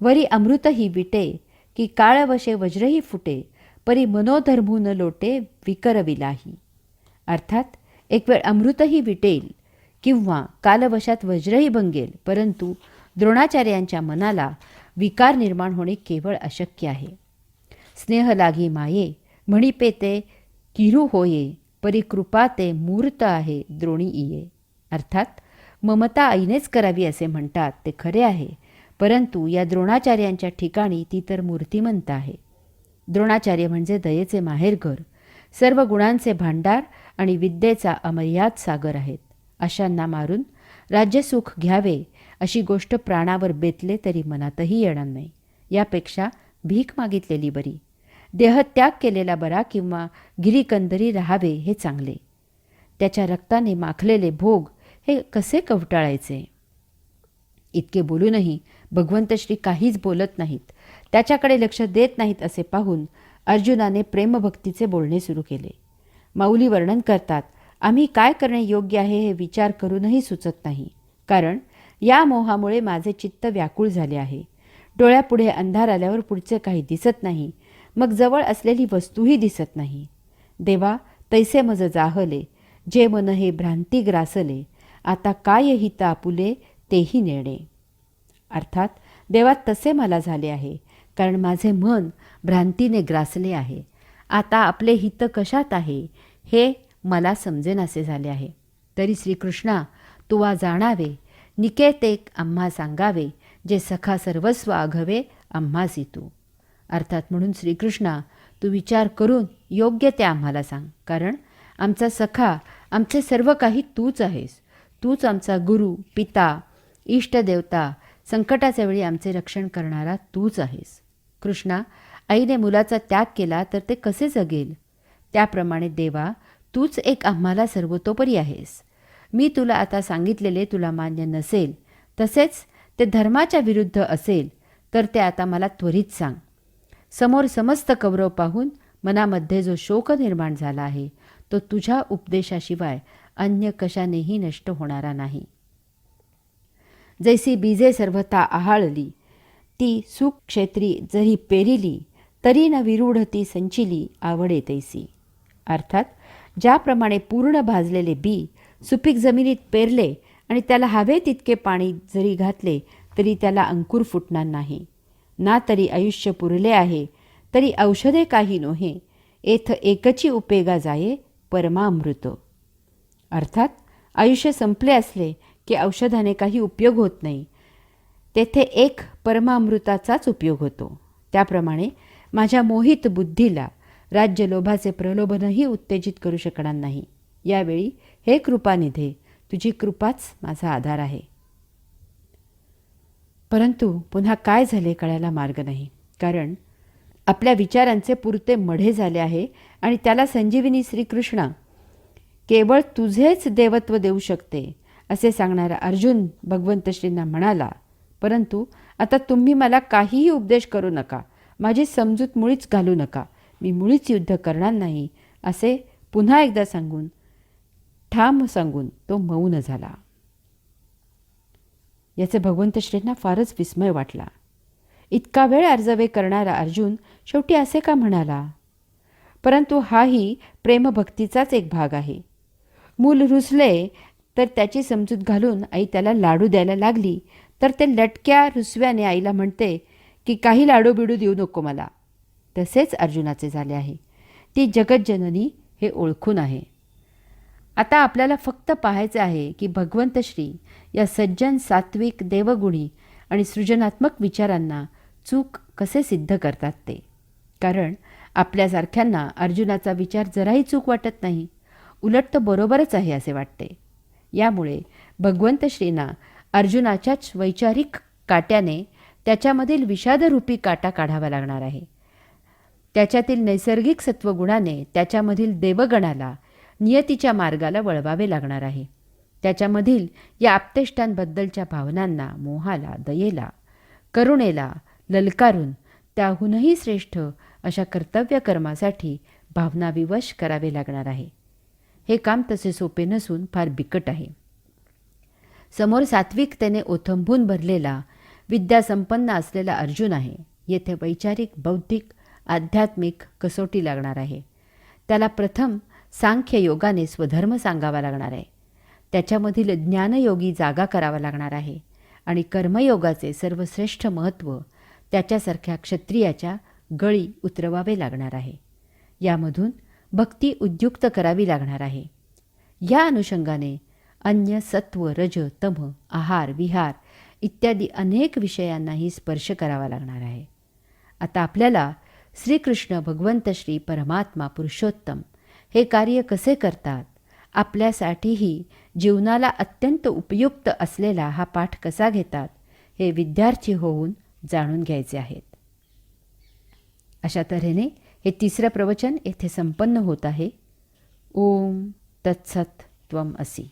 वरी अमृतही विटे, की काळवशे वज्रही फुटे, परी मनोधर्मू न लोटे विकरविलाही. अर्थात एक वेळ अमृतही विटेल किंवा कालवशात वज्रही भंगेल, परंतु द्रोणाचार्यांच्या मनाला विकार निर्माण होणे केवळ अशक्य आहे. स्नेह लागी माये, म्हणिपे ते किरू होये, परी कृपा ते मूर्त आहे द्रोणी इये. अर्थात ममता आईनेच करावी असे म्हणतात ते खरे आहे, परंतु या द्रोणाचार्यांच्या ठिकाणी ती तर मूर्तिमंत आहे. द्रोणाचार्य म्हणजे दयेचे माहेरघर, सर्व गुणांचे भांडार आणि विद्येचा अमर्याद सागर आहेत. अशांना मारून राज्यसुख घ्यावे अशी गोष्ट प्राणावर बेतले तरी मनातही येणार नाही. यापेक्षा भीक मागितलेली बरी, देहत्याग केलेला बरा किंवा गिरीकंदरी राहावे हे चांगले. त्याच्या रक्ताने माखलेले भोग हे कसे कवटाळायचे. इतके बोलूनही भगवंत श्री काहीच बोलत नाहीत, त्याच्याकडे लक्ष देत नाहीत असे पाहून अर्जुनाने प्रेमभक्तीचे बोलणे सुरू केले. माऊली वर्णन करतात, आम्ही काय करणे योग्य आहे हे विचार करूनही सुचत नाही, कारण या मोहामुळे माझे चित्त व्याकुळ झाले आहे. डोळ्यापुढे अंधार आल्यावर पुढचे काही दिसत नाही, मग जवळ असलेली वस्तूही दिसत नाही. देवा, तैसे मज जाहले, जे मन हे भ्रांती ग्रासले, आता काय हित आपुले तेही नेणे. अर्थात देवा, तसे मला झाले आहे, कारण माझे मन भ्रांतीने ग्रासले आहे. आता आपले हित कशात आहे हे मला समजेनासे झाले आहे. तरी श्रीकृष्णा, तुवा जाणावे, निकेते आम्हा सांगावे, जे सखा सर्वस्व आघवे आम्हासी तू. अर्थात म्हणून श्रीकृष्णा, तू विचार करून योग्य ते आम्हाला सांग, कारण आमचा सखा, आमचे सर्व काही तूच आहेस. तूच आमचा गुरु, पिता, इष्टदेवता, संकटाच्या वेळी आमचे रक्षण करणारा तूच आहेस. कृष्णा, आईने मुलाचा त्याग केला तर ते कसे जगेल? त्याप्रमाणे देवा, तूच एक आम्हाला सर्वतोपरी आहेस. मी तुला आता सांगितलेले तुला मान्य नसेल, तसेच ते धर्माच्या विरुद्ध असेल, तर ते आता मला त्वरित सांग. समोर समस्त कौरव पाहून मनामध्ये जो शोक निर्माण झाला आहे, तो तुझ्या उपदेशाशिवाय अन्य कशानेही नष्ट होणारा नाही. जैसी बीजे सर्वथा आहाळली, ती सुक्षेत्री जरी पेरिली, तरी न विरूढ ती संचिली आवडे तैसी. अर्थात ज्याप्रमाणे पूर्ण भाजलेले बी सुपीक जमिनीत पेरले आणि त्याला हवे तितके पाणी जरी घातले तरी त्याला अंकुर फुटणार नाही. ना तरी आयुष्य पुरले आहे, तरी औषधे काही नोहे, एथ एकची उपेगा जाये परमामृत. अर्थात आयुष्य संपले असले की औषधाने काही उपयोग होत नाही, तेथे एक परमामृताचाच उपयोग होतो. त्याप्रमाणे माझ्या मोहित बुद्धीला राज्यलोभाचे प्रलोभनही उत्तेजित करू शकणार नाही. यावेळी हे कृपानिधे, तुझी कृपाच माझा आधार आहे. परंतु पुन्हा काय झाले कळायला मार्ग नाही, कारण आपल्या विचारांचे पुरते मढे झाले आहे आणि त्याला संजीवनी श्रीकृष्ण केवळ तुझेच देवत्व देऊ शकते असे सांगणारा अर्जुन भगवंत श्रींना म्हणाला, परंतु आता तुम्ही मला काहीही उपदेश करू नका, माझी समजूत मुळीच घालू नका, मी मुळीच युद्ध करणार नाही असे पुन्हा एकदा सांगून ठाम सांगून तो मौन झाला. याचे भगवंत श्रींना फारच विस्मय वाटला. इतका वेळ अर्जवे करणारा अर्जुन शेवटी असे का म्हणाला? परंतु हाही प्रेमभक्तीचाच एक भाग आहे. मूल रुसले तर त्याची समजूत घालून आई त्याला लाडू द्यायला लागली तर ते लटक्या रुसव्याने आईला म्हणते की काही लाडू बिडू देऊ नको मला. तसेच अर्जुनाचे झाले आहे. ती जगज्जननी हे ओळखून आहे. आता आपल्याला फक्त पाहायचे आहे की भगवंत श्री या सज्जन, सात्विक, देवगुणी आणि सृजनात्मक विचारांना चूक कसे सिद्ध करतात ते. कारण आपल्यासारख्यांना अर्जुनाचा विचार जराही चूक वाटत नाही, उलट तो बरोबरच आहे असे वाटते. यामुळे भगवंत श्रींना अर्जुनाच्याच वैचारिक काट्याने त्याच्यामधील विषादरूपी काटा काढावा लागणार आहे. त्याच्यातील नैसर्गिक सत्वगुणाने त्याच्यामधील देवगणाला नियतीच्या मार्गाला वळवावे लागणार आहे. त्याच्यामधील या आप्तेष्टांबद्दलच्या भावनांना, मोहाला, दयेला, करुणेला ललकारून त्याहूनही श्रेष्ठ अशा कर्तव्यकर्मासाठी भावनाविवश करावे लागणार आहे. हे काम तसे सोपे नसून फार बिकट आहे. समोर सात्विकतेने ओथंबून भरलेला, विद्यासंपन्न असलेला अर्जुन आहे. येथे वैचारिक, बौद्धिक, आध्यात्मिक कसोटी लागणार आहे. त्याला प्रथम सांख्य योगाने स्वधर्म सांगावा लागणार आहे. त्याच्यामधील ज्ञानयोगी जागा करावा लागणार आहे आणि कर्मयोगाचे सर्वश्रेष्ठ महत्त्व त्याच्यासारख्या क्षत्रियाच्या गळी उतरवावे लागणार आहे. यामधून भक्ती उद्युक्त करावी लागणार आहे. या अनुषंगाने अन्य सत्व, रज, तम, आहार, विहार इत्यादी अनेक विषयांनाही स्पर्श करावा लागणार आहे. आता आपल्याला श्रीकृष्ण भगवंत श्री परमात्मा पुरुषोत्तम हे कार्य कसे करतात, आपल्यासाठीही जीवनाला अत्यंत उपयुक्त असलेला हा पाठ कसा घेतात, हे विद्यार्थी होऊन जाणून घ्यायचे आहेत. अशा तऱ्हेने हे तिसरं प्रवचन येथे संपन्न होत आहे. ओम तत्सत त्वम असि.